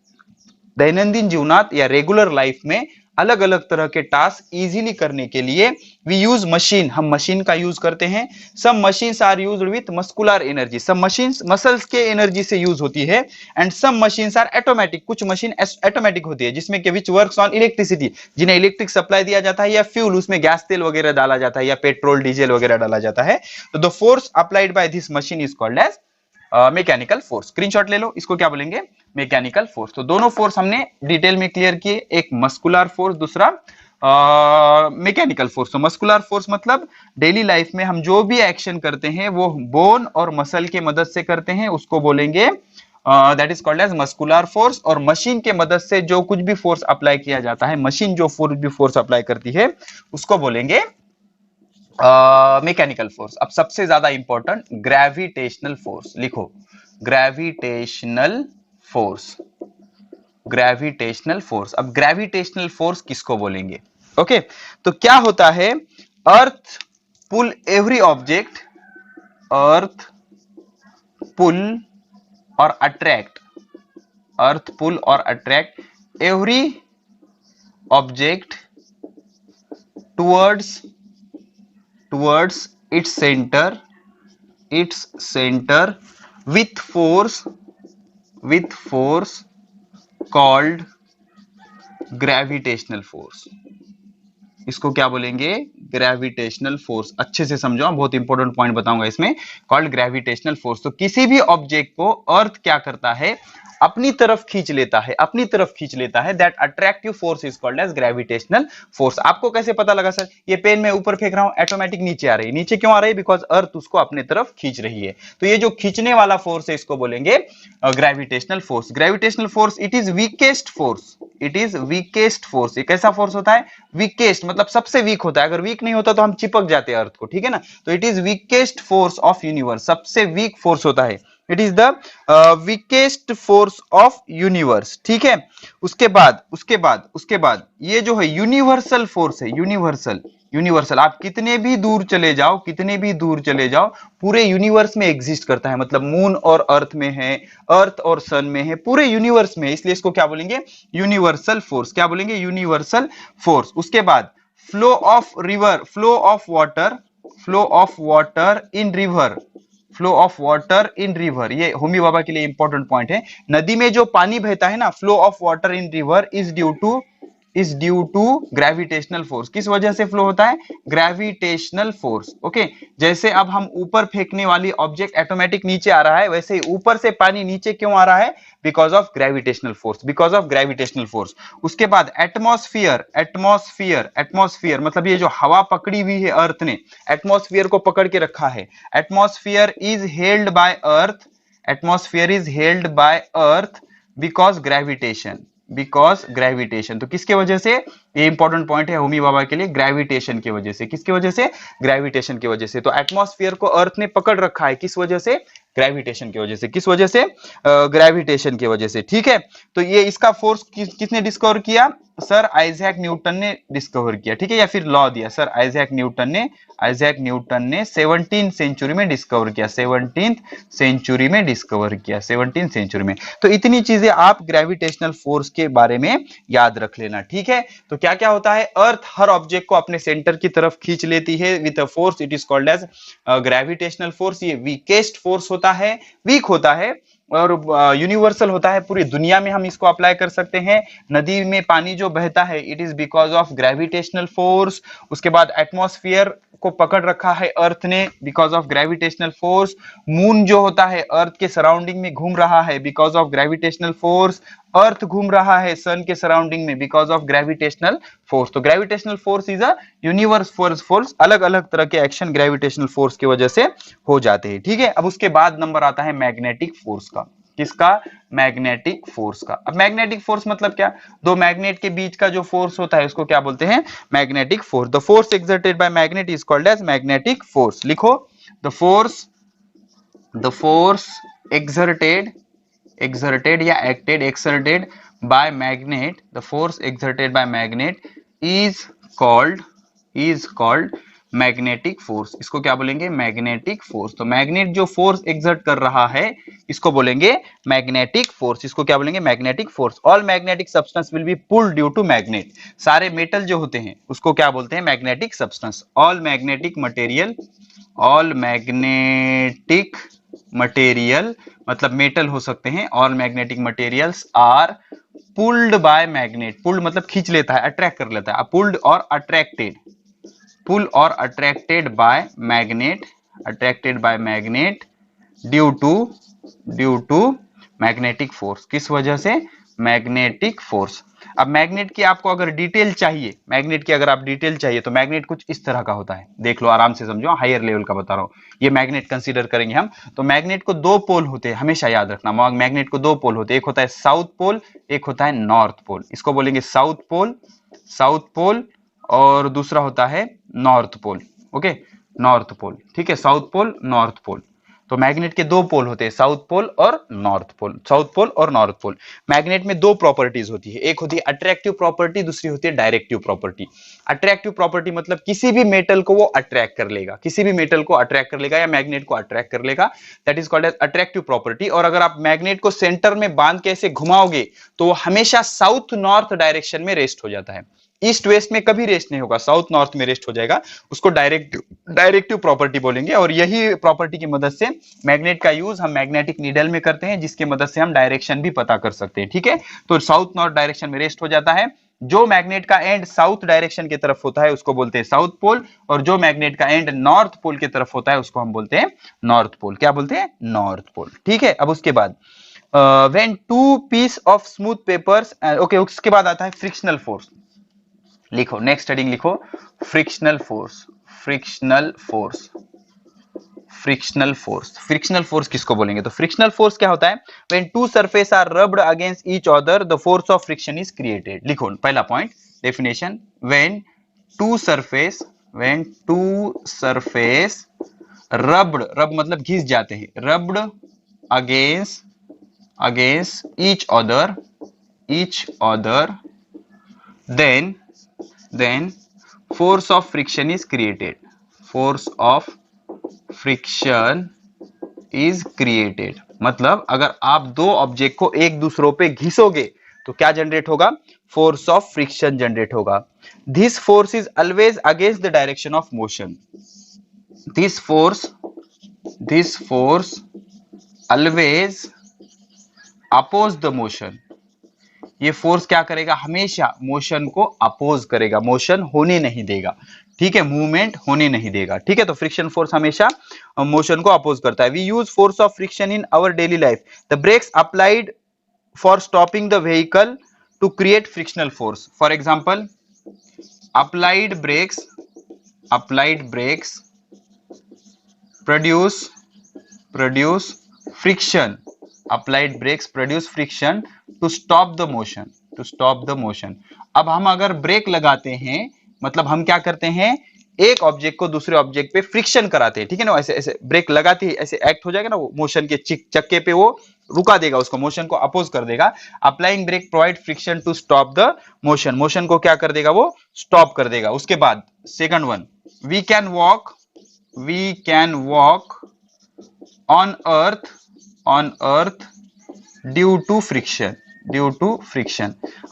दैनंदिन जीवनात या रेगुलर लाइफ में अलग अलग तरह के टास्क इजीली करने के लिए वी यूज मशीन. हम मशीन का यूज करते हैं. Some machines are used with muscular energy. सब मशीन्स मसल्स के एनर्जी से यूज होती है. And some machines are automatic. कुछ मशीन ऑटोमेटिक होती है, जिसमें के विच वर्क्स ऑन इलेक्ट्रिसिटी, जिन्हें इलेक्ट्रिक सप्लाई दिया जाता है, या फ्यूल, उसमें गैस तेल वगैरह डाला जाता है, या पेट्रोल डीजल वगैरह डाला जाता है. तो the force applied by this machine is called as mechanical force. Screenshot ले लो. इसको क्या बोलेंगे? Mechanical force. तो दोनों फोर्स हमने डिटेल में क्लियर किए. एक मस्कुलर फोर्स, दूसरा मैकेनिकल फोर्स. तो मस्कुलर फोर्स मतलब डेली लाइफ में हम जो भी एक्शन करते हैं वो बोन और मसल के मदद से करते हैं, उसको बोलेंगे that is called as muscular force. और मशीन के मदद से जो कुछ भी फोर्स अप्लाई किया जाता है, मशीन जो फोर्स अप्लाई करती है, उसको बोलेंगे मैकेनिकल फोर्स. अब सबसे ज्यादा इंपॉर्टेंट ग्रेविटेशनल फोर्स. लिखो, ग्रेविटेशनल फोर्स. अब ग्रेविटेशनल फोर्स किसको बोलेंगे? ओके, तो क्या होता है? अर्थ पुल एवरी ऑब्जेक्ट, अर्थ पुल और attract every object towards its center with force called gravitational force. इसको क्या बोलेंगे? Gravitational force. अच्छे से समझो, बहुत इंपॉर्टेंट पॉइंट बताऊंगा इसमें। Called gravitational force. तो किसी भी ऑब्जेक्ट को अर्थ क्या करता है? अपनी तरफ खींच लेता है, अपनी तरफ खींच लेता है। That attractive force is called as gravitational force. आपको कैसे पता लगा सर? ये पेन मैं ऊपर फेंक रहा हूं, ऑटोमेटिक नीचे आ रही है। नीचे क्यों आ रही है? बिकॉज अर्थ उसको अपने तरफ खींच रही है। तो ये जो खींचने वाला फोर्स है इसको बोलेंगे gravitational force. Gravitational force it is weakest force. It is weakest force. एक ऐसा फोर्स होता है वीकेस्ट, मतलब सबसे वीक होता है। अगर वीक नहीं होता तो हम चिपक जाते हैं अर्थ को, ठीक है ना? तो it is weakest force of universe. सबसे वीक फोर्स होता है। It is the weakest force of universe, ठीक है? उसके बाद ये जो है यूनिवर्सल फोर्स है। यूनिवर्सल आप कितने भी दूर चले जाओ, कितने भी दूर चले जाओ, पूरे यूनिवर्स में एग्जिस्ट करता है। मतलब मून और अर्थ में है, अर्थ और सन में है, पूरे यूनिवर्स में है। इसलिए इसको क्या बोलेंगे? Universal force. क्या बोलेंगे? Universal force. उसके बाद flow of river, flow of water, flow of water in river, flow of water in river. ये होमी बाबा के लिए इंपॉर्टेंट पॉइंट है। नदी में जो पानी बहता है ना, flow of water in river is due to gravitational force. किस वजह से फ्लो होता है? Gravitational force. ओके, जैसे अब हम ऊपर फेंकने वाली ऑब्जेक्ट ऑटोमेटिक नीचे आ रहा है, वैसे ही ऊपर से पानी नीचे क्यों आ रहा है? Because of gravitational force, because of gravitational force. उसके बाद एटमॉस्फियर, एटमॉस्फियर मतलब ये जो हवा पकड़ी हुई है अर्थ ने, एटमॉस्फियर को पकड़ के रखा है। Atmosphere is held by earth, atmosphere is held by earth because gravitation, because gravitation. तो किसके वजह से? ये इंपॉर्टेंट पॉइंट है होमी बाबा के लिए, ग्रेविटेशन की वजह से। किसकी वजह से? ग्रेविटेशन की वजह से। तो एटमॉस्फेयर को अर्थ ने पकड़ रखा है, किस वजह से? ग्रेविटेशन की वजह से। किस वजह से? ग्रेविटेशन की वजह से, ठीक है? तो ये इसका फोर्स किसने डिस्कवर किया? सर आइजैक न्यूटन ने डिस्कवर किया, ठीक है? या फिर लॉ दिया सर आइजैक न्यूटन ने 17th सेंचुरी में डिस्कवर किया, 17th सेंचुरी में डिस्कवर किया, 17th सेंचुरी में। तो इतनी चीजें आप ग्रेविटेशनल फोर्स के बारे में याद रख लेना, ठीक है? तो क्या क्या होता है? अर्थ हर ऑब्जेक्ट को अपने सेंटर की तरफ खींच लेती है with a force, it is called as gravitational force. ये वीकेस्ट फोर्स होता है, वीक होता है और यूनिवर्सल होता है। पूरी दुनिया में हम इसको अप्लाई कर सकते हैं। नदी में पानी जो बहता है, it is because of gravitational force. उसके बाद एटमॉस्फेयर को पकड़ रखा है अर्थ ने, because of gravitational force. Moon जो होता है अर्थ के सराउंडिंग में घूम रहा है, बिकॉज ऑफ ग्रेविटेशनल फोर्स। अर्थ घूम रहा है सन के सराउंडिंग में, बिकॉज ऑफ ग्रेविटेशनल फोर्स। तो gravitational force is a universe force. अलग अलग तरह के एक्शन ग्रेविटेशनल फोर्स की वजह से हो जाते हैं, ठीक है? अब उसके बाद नंबर आता है मैग्नेटिक फोर्स का। किसका? मैग्नेटिक फोर्स का। अब मैग्नेटिक फोर्स मतलब क्या? दो मैग्नेट के बीच का जो फोर्स होता है उसको क्या बोलते हैं? Magnetic force. The force exerted by magnet is called as magnetic force. लिखो, द फोर्स exerted या exerted by magnet, the force exerted by magnet is called magnetic force. इसको क्या बोलेंगे? Magnetic force. तो मैग्नेट जो फोर्स एक्सर्ट कर रहा है इसको बोलेंगे मैग्नेटिक फोर्स। इसको क्या बोलेंगे? Magnetic force. All magnetic substance will be pulled due to magnet. सारे मेटल जो होते हैं उसको क्या बोलते हैं? Magnetic substance. All magnetic material मतलब मेटल हो सकते हैं। All magnetic materials are pulled by magnet. Pulled मतलब खींच लेता है, अट्रैक्ट कर लेता है। पुल्ड और attracted by magnet due to magnetic force. किस वजह से? Magnetic force. अब मैग्नेट की आपको अगर डिटेल चाहिए, तो मैग्नेट कुछ इस तरह का होता है। देख लो, आराम से समझो, हायर लेवल का बता रहा हूं। ये मैग्नेट कंसीडर करेंगे हम। तो मैग्नेट को दो पोल होते हैं, हमेशा याद रखना। मैग्नेट को दो पोल होते हैं, एक होता है साउथ पोल, एक होता है नॉर्थ पोल। इसको बोलेंगे साउथ पोल और दूसरा होता है north pole. Okay, north pole, ठीक है? South pole, north pole. तो मैग्नेट के दो पोल होते हैं, साउथ पोल और नॉर्थ पोल। मैग्नेट में दो प्रॉपर्टीज होती है, एक होती है अट्रैक्टिव प्रॉपर्टी, दूसरी होती है डायरेक्टिव प्रॉपर्टी। अट्रैक्टिव प्रॉपर्टी मतलब किसी भी मेटल को वो अट्रैक्ट कर लेगा, या मैग्नेट को अट्रैक्ट कर लेगा। That is called as attractive property. और अगर आप मैग्नेट को सेंटर में बांध के ऐसे घुमाओगे तो वो हमेशा साउथ नॉर्थ डायरेक्शन में रेस्ट हो जाता है। ईस्ट वेस्ट में कभी रेस्ट नहीं होगा, साउथ नॉर्थ में रेस्ट हो जाएगा, उसको डायरेक्टिव प्रॉपर्टी बोलेंगे। और यही प्रॉपर्टी की मदद से मैग्नेट का यूज हम मैग्नेटिक नीडल में करते हैं, जिसकी मदद से हम डायरेक्शन भी पता कर सकते हैं। ठीक है, तो साउथ नॉर्थ डायरेक्शन में रेस्ट हो जाता है। जो मैग्नेट का एंड साउथ डायरेक्शन की तरफ होता है उसको बोलते हैं साउथ पोल, और जो मैग्नेट का एंड नॉर्थ पोल की तरफ होता है उसको हम बोलते हैं नॉर्थ पोल। क्या बोलते हैं? North pole. ठीक है, अब उसके बाद when two piece of smooth papers, okay, उसके बाद आता है फ्रिक्शनल फोर्स। लिखो, नेक्स्ट हेडिंग लिखो, frictional force. Frictional force, frictional force. Frictional force किसको बोलेंगे? तो फ्रिक्शनल फोर्स क्या होता है? When two surface are rubbed against each other the force of friction is created. लिखो पहला point, definition, when two surface rubbed, rub मतलब घिस जाते हैं, rubbed against each other then force of friction is created, force of friction is created। मतलब अगर आप दो ऑब्जेक्ट को एक दूसरों पे घिसोगे तो क्या जनरेट होगा? फोर्स ऑफ फ्रिक्शन जनरेट होगा। This force is always against the direction of motion. This force always oppose the motion. ये फोर्स क्या करेगा? हमेशा मोशन को अपोज करेगा, मोशन होने नहीं देगा। ठीक है, मूवमेंट होने नहीं देगा। ठीक है, तो फ्रिक्शन फोर्स हमेशा मोशन को अपोज करता है। We use force of friction in our daily life. The brakes applied for stopping the vehicle to create frictional force. For example, applied brakes produce friction. Applied brakes produce friction to stop the motion. अब हम अगर break लगाते हैं, मतलब हम क्या करते हैं? एक ऑब्जेक्ट को दूसरे ऑब्जेक्ट पे फ्रिक्शन कराते हैं। ठीक है ना, ऐसे ऐसे ब्रेक लगाते ही ऐसे एक्ट हो जाएगा ना, वो मोशन के चक्के पे वो रुका देगा, उसको मोशन को अपोज कर देगा। Applying brake provide friction to stop the motion को क्या कर देगा? वो स्टॉप कर देगा। उसके बाद second one, we can walk on earth due to friction.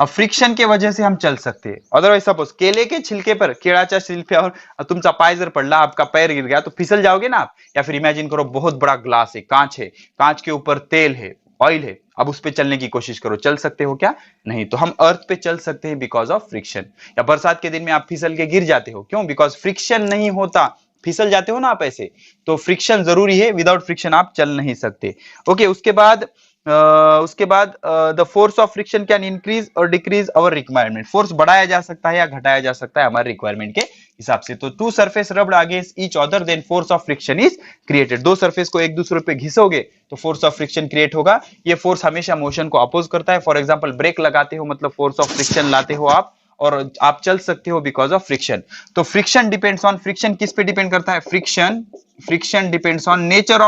अब फ्रिक्शन के वजह से हम चल सकते हैं। अदरवाइज सपोज केले के छिलके पर, केळाच्या छिलक्यावर तुमचा पाय जर पडला, आपका पैर गिर गया, तो फिसल जाओगे ना आप। या फिर इमेजिन करो बहुत बड़ा ग्लास है, कांच के ऊपर तेल है, ऑयल है, अब उस पे चलने की कोशिश करो, चल सकते हो क्या? नहीं। तो हम अर्थ पे चल सकते हैं बिकॉज ऑफ फ्रिक्शन। या बरसात के दिन में आप फिसल के गिर जाते हो, क्यों? बिकॉज फ्रिक्शन नहीं होता, फिसल जाते हो ना आप ऐसे। तो फ्रिक्शन जरूरी है, विदाउट फ्रिक्शन आप चल नहीं सकते। ओके, उसके बाद the force of friction can increase और डिक्रीज अवर रिक्वायरमेंट। फोर्स बढ़ाया जा सकता है या घटाया जा सकता है हमारे रिक्वायरमेंट के हिसाब से। तो two surface rubbed against each other then force of friction is created. दो सरफेस को एक दूसरे पे घिसोगे तो फोर्स ऑफ फ्रिक्शन क्रिएट होगा। ये फोर्स हमेशा मोशन को अपोज करता है। फॉर एग्जांपल, ब्रेक लगाते हो मतलब फोर्स ऑफ फ्रिक्शन लाते हो आप, और आप चल सकते हो बिकॉज ऑफ फ्रिक्शन। तो फ्रिक्शन डिपेंड्स ऑन, फ्रिक्शन किस पे डिपेंड करता है? Friction depends on nature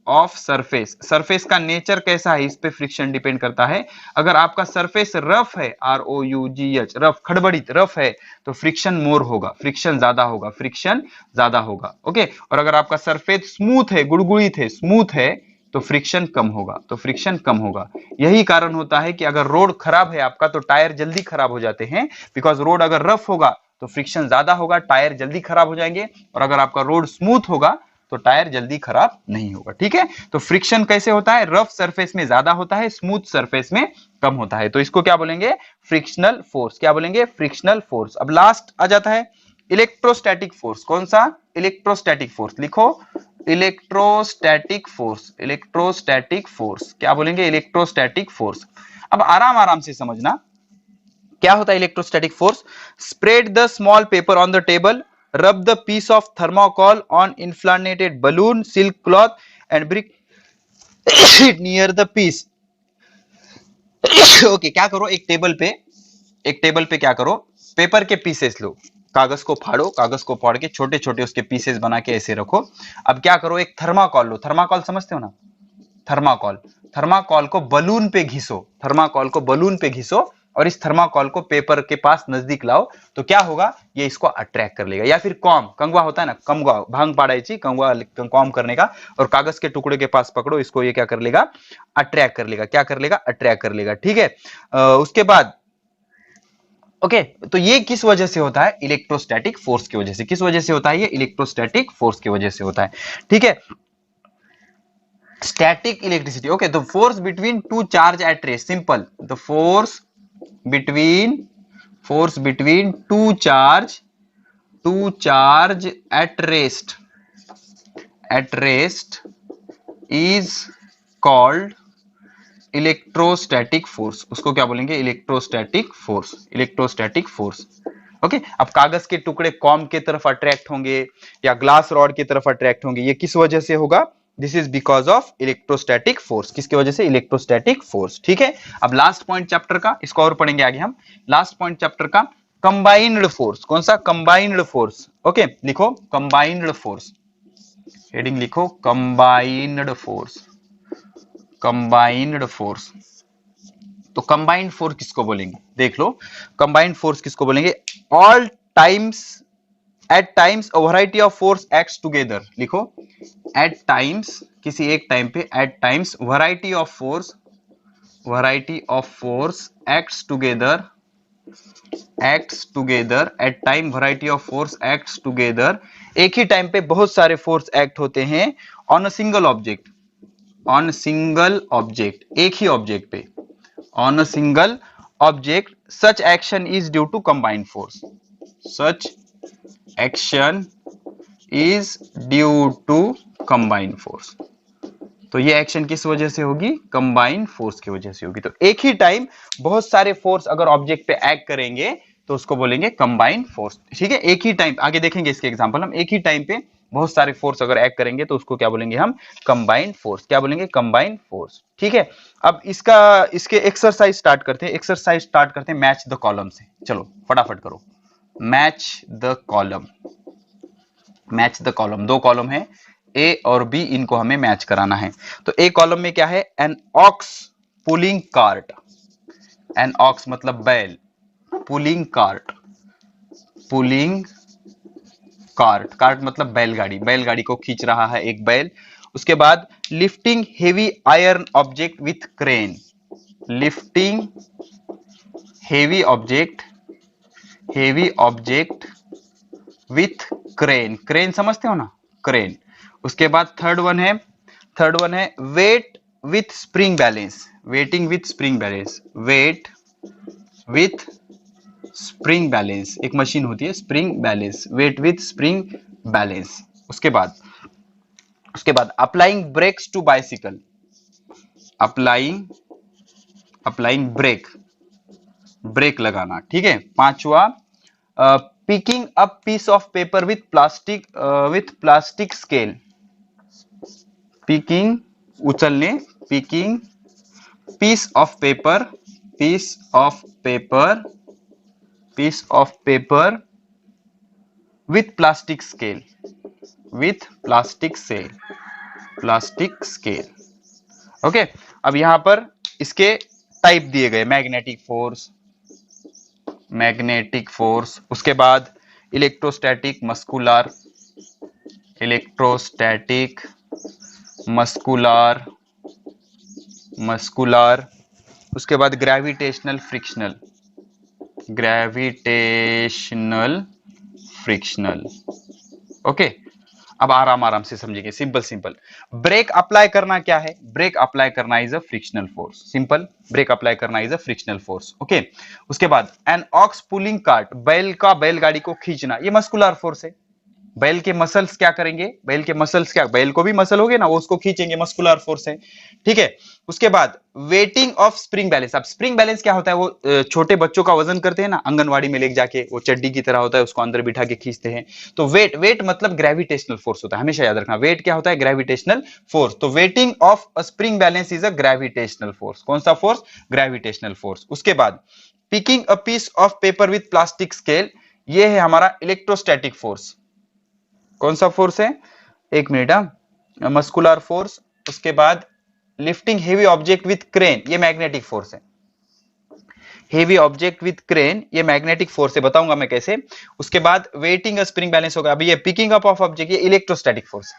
of surface. Surface का नेचर कैसा है, इस पे फ्रिक्शन डिपेंड करता है। अगर आपका सरफेस रफ है, ROUGH, रफ, खड़बड़ित, रफ है, तो फ्रिक्शन मोर होगा, फ्रिक्शन ज्यादा होगा। ओके, और अगर आपका सरफेस स्मूथ है, गुड़गुड़ित है, स्मूथ है, तो फ्रिक्शन कम होगा। यही कारण होता है कि अगर रोड खराब है आपका, तो टायर जल्दी खराब हो जाते हैं। बिकॉज रोड अगर रफ होगा तो फ्रिक्शन ज्यादा होगा, टायर जल्दी खराब हो जाएंगे। और अगर आपका रोड स्मूथ होगा तो टायर जल्दी खराब नहीं होगा। ठीक है, तो फ्रिक्शन कैसे होता है? रफ सरफेस में ज्यादा होता है, स्मूथ सरफेस में कम होता है। तो इसको क्या बोलेंगे? Frictional force. क्या बोलेंगे? Frictional force. अब लास्ट आ जाता है इलेक्ट्रोस्टैटिक फोर्स। कौन सा? Electrostatic force. लिखो, इलेक्ट्रोस्टैटिक फोर्स। क्या बोलेंगे? Electrostatic force. अब आराम से समझना क्या होता है electrostatic force. Spread the small paper on the table, rub the piece of thermocol on inflated balloon, silk cloth and bring it near the piece। Okay, क्या करो? एक टेबल पे क्या करो? पेपर के पीसेस लो, कागज को फाड़ के छोटे छोटे उसके पीसेस बना के ऐसे रखो। अब क्या करो? एक थर्माकोल लो। थर्माकोल समझते हो ना? थर्माकोल को बलून पे घिसो, और इस थर्माकोल को पेपर के पास नजदीक लाओ, तो क्या होगा? ये इसको अट्रैक्ट कर लेगा। या फिर कंगवा होता है ना, कंगवा, भांग पाड़ायची, कंगवा कॉम करने का, और कागज के टुकड़े के पास पकड़ो इसको, ये क्या कर लेगा? अट्रैक्ट कर लेगा। ठीक है, उसके बाद ओके तो ये किस वजह से होता है? इलेक्ट्रोस्टैटिक फोर्स की वजह से। किस वजह से होता है ये? इलेक्ट्रोस्टैटिक फोर्स की वजह से होता है। ठीक है, static electricity. Okay, the force between two charge at rest, simple, the force between two charge at rest is called electrostatic force. उसको क्या बोलेंगे? Electrostatic force. ओके, अब कागज के टुकड़े कॉम के तरफ अट्रैक्ट होंगे या ग्लास रॉड की तरफ अट्रैक्ट होंगे, ये किस वजह से होगा? This is because of electrostatic force. किसकी वजह से? Electrostatic force. ठीक है, अब लास्ट पॉइंट चैप्टर का, इसको और पढ़ेंगे आगे हम। लास्ट पॉइंट चैप्टर का कंबाइंड फोर्स। कौन सा? Combined force. ओके, लिखो कंबाइंड फोर्स, हेडिंग लिखो कंबाइंड फोर्स। तो कंबाइंड फोर्स किसको बोलेंगे? देख लो, कंबाइंड फोर्स किसको बोलेंगे? All times, at times a variety of force acts together. लिखो, एट टाइम्स, किसी एक टाइम पे, at times variety of force acts together, at time variety of force acts together. एक ही टाइम पे बहुत सारे फोर्स एक्ट होते हैं ऑन अ सिंगल ऑब्जेक्ट, एक ही ऑब्जेक्ट पे, on a single object. Such action is due to combined force, such action is due to combined force. तो ये एक्शन किस वजह से होगी? कंबाइंड फोर्स की वजह से होगी। तो एक ही टाइम बहुत सारे फोर्स अगर ऑब्जेक्ट पे एक्ट करेंगे तो उसको बोलेंगे कंबाइंड फोर्स। ठीक है, एक ही टाइम, आगे देखेंगे इसके एग्जांपल हम, एक ही टाइम पे बहुत सारे फोर्स अगर एक्ट करेंगे तो उसको क्या बोलेंगे हम? Combined force. क्या बोलेंगे? Combined force. ठीक है, अब इसके एक्सरसाइज स्टार्ट करते हैं। मैच द कॉलम से। चलो फटाफट करो, मैच द कॉलम। दो कॉलम है ए और बी, इनको हमें मैच कराना है। तो ए कॉलम में क्या है? An ox pulling cart, an ox मतलब बैल, पुलिंग कार्ट मतलब बैलगाड़ी को खींच रहा है एक बैल। उसके बाद lifting heavy iron object with crane, lifting heavy object with crane समझते हो ना? क्रेन। उसके बाद थर्ड वन है weight with spring balance, weight with spring balance. एक मशीन होती है spring balance, weight with spring balance. उसके बाद applying brakes to bicycle, applying brake लगाना। ठीक है, पांचवा picking up piece of paper with plastic scale, picking उछलने, picking piece of paper with plastic scale. Okay, अब यहां पर इसके टाइप दिए गए, मैग्नेटिक फोर्स, उसके बाद इलेक्ट्रोस्टैटिक मस्कुलर, उसके बाद ग्रेविटेशनल फ्रिक्शनल। ओके, अब आराम से समझिए, सिंपल। ब्रेक अप्लाई करना क्या है? ब्रेक अप्लाई करना is a frictional force, simple. Brake apply करना is a frictional force. Okay, उसके बाद एन ऑक्स पुलिंग कार्ट, बैलगाड़ी को खींचना, ये मस्कुलर फोर्स है। बैल के मसल्स क्या करेंगे? बैल को भी मसल हो गए ना, वो उसको खींचेंगे, मस्कुलर फोर्स है। ठीक है, उसके बाद वेटिंग ऑफ स्प्रिंग बैलेंस। अब स्प्रिंग बैलेंस क्या होता है? वो छोटे बच्चों का वजन करते हैं ना, आंगनवाड़ी में लेके जाके, वो चड्डी की तरह होता है, उसको अंदर बिठा के खींचते हैं। तो वेट मतलब ग्रेविटेशनल फोर्स होता है, हमेशा याद रखना। वेट क्या होता है? Gravitational force. तो weighting of a spring balance is a gravitational force. कौन सा फोर्स? Gravitational force. उसके बाद picking a piece of paper with plastic scale, ये है हमारा इलेक्ट्रोस्टैटिक फोर्स। कौन सा फोर्स है? एक मिनट, मस्कुलर फोर्स। उसके बाद lifting heavy object with crane, ये मैग्नेटिक फोर्स है। हेवी ऑब्जेक्ट विथ क्रेन, ये मैग्नेटिक फोर्स है, बताऊंगा मैं कैसे। उसके बाद वेटिंग स्प्रिंग बैलेंस होगा। अभी ये पिकिंग अप ऑफ ऑब्जेक्ट, ये इलेक्ट्रोस्टैटिक फोर्स,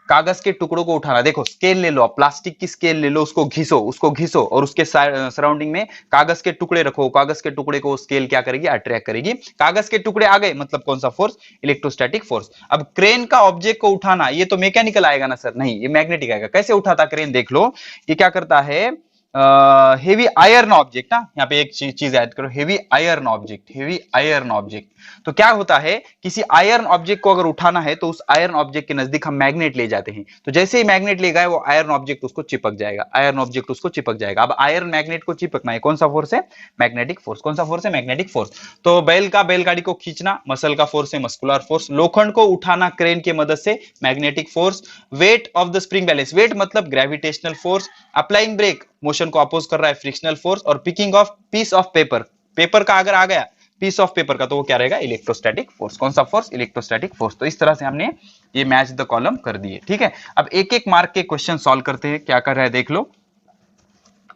कागज के टुकड़ों को उठाना, देखो स्केल ले लो, प्लास्टिक की स्केल ले लो, उसको घिसो और उसके सराउंडिंग में कागज के टुकड़े रखो, कागज के टुकड़े को स्केल क्या करेगी, अट्रैक्ट करेगी। कागज के टुकड़े आ गए, मतलब कौन सा फोर्स, इलेक्ट्रोस्टैटिक फोर्स। अब क्रेन का ऑब्जेक्ट को उठाना, ये तो मैकेनिकल आएगा ना सर, नहीं ये मैग्नेटिक आएगा। कैसे उठाता क्रेन, देख लो, ये क्या करता है, हेवी आयरन ऑब्जेक्ट, यहाँ पे एक चीज ऐड करो, heavy iron object, heavy iron object. तो क्या होता है, किसी आयरन ऑब्जेक्ट को अगर उठाना है तो उस आयरन ऑब्जेक्ट के नजदीक हम मैग्नेट ले जाते हैं, तो जैसे ही मैग्नेट ले गए वो आयरन ऑब्जेक्ट उसको चिपक जाएगा, आयरन ऑब्जेक्ट उसको चिपक जाएगा। अब आयरन मैग्नेट को चिपकना है, कौन सा फोर्स है, मैग्नेटिक फोर्स। कौन सा फोर्स है, मैग्नेटिक फोर्स। तो बैलगाड़ी को खींचना मसल का फोर्स है, मस्कुलर फोर्स। लोखंड को उठाना क्रेन की मदद से, magnetic force. Weight of the spring balance, weight मतलब gravitational force. Applying brake, motion को अपोज कर रहा है, फ्रिक्शनल फोर्स। और picking of piece of paper, paper का अगर आ गया पीस ऑफ पेपर का, तो वो क्या रहेगा, इलेक्ट्रोस्टैटिक फोर्स। कौन सा फोर्स, इलेक्ट्रोस्टैटिक फोर्स। तो इस तरह से हमने ये मैच द कॉलम कर दिए, ठीक है। अब एक एक मार्क के क्वेश्चन सॉल्व करते हैं, क्या कर रहा है देख लो,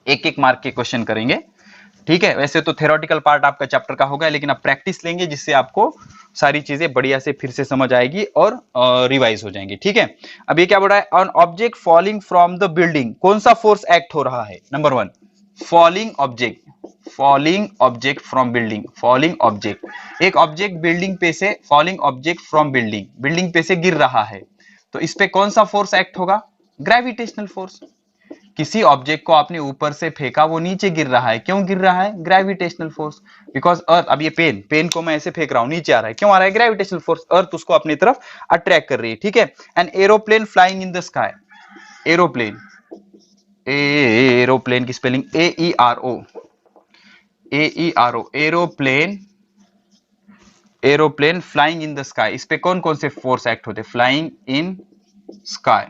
एक एक मार्क के क्वेश्चन करेंगे, ठीक है। वैसे तो थ्योरेटिकल पार्ट आपका चैप्टर का होगा, लेकिन अब प्रैक्टिस लेंगे जिससे आपको सारी चीजें बढ़िया से फिर से समझ आएगी और रिवाइज हो जाएंगी, ठीक है। अब ये क्या बोल रहा है, on object falling from the building, कौन सा फोर्स एक्ट हो रहा है, number 1 falling object, falling object from building, falling object, एक ऑब्जेक्ट बिल्डिंग पे से, falling object from building, building पे से गिर रहा है, तो इस पे कौन सा फोर्स एक्ट होगा, ग्रेविटेशनल फोर्स। किसी ऑब्जेक्ट को आपने ऊपर से फेंका, वो नीचे गिर रहा है, क्यों गिर रहा है, ग्रेविटेशनल फोर्स, बिकॉज अर्थ, अब ये पेन को मैं ऐसे फेंक रहा हूं, नीचे आ रहा है, क्यों आ रहा है, ग्रेविटेशनल फोर्स, अर्थ उसको अपनी तरफ अट्रैक्ट कर रही है, ठीक है। An aeroplane flying in the sky, aeroplane, aeroplane की spelling AERO, AERO, aeroplane, aeroplane flying in the sky, इस पे कौन कौन से फोर्स एक्ट होते हैं, फ्लाइंग इन स्काई,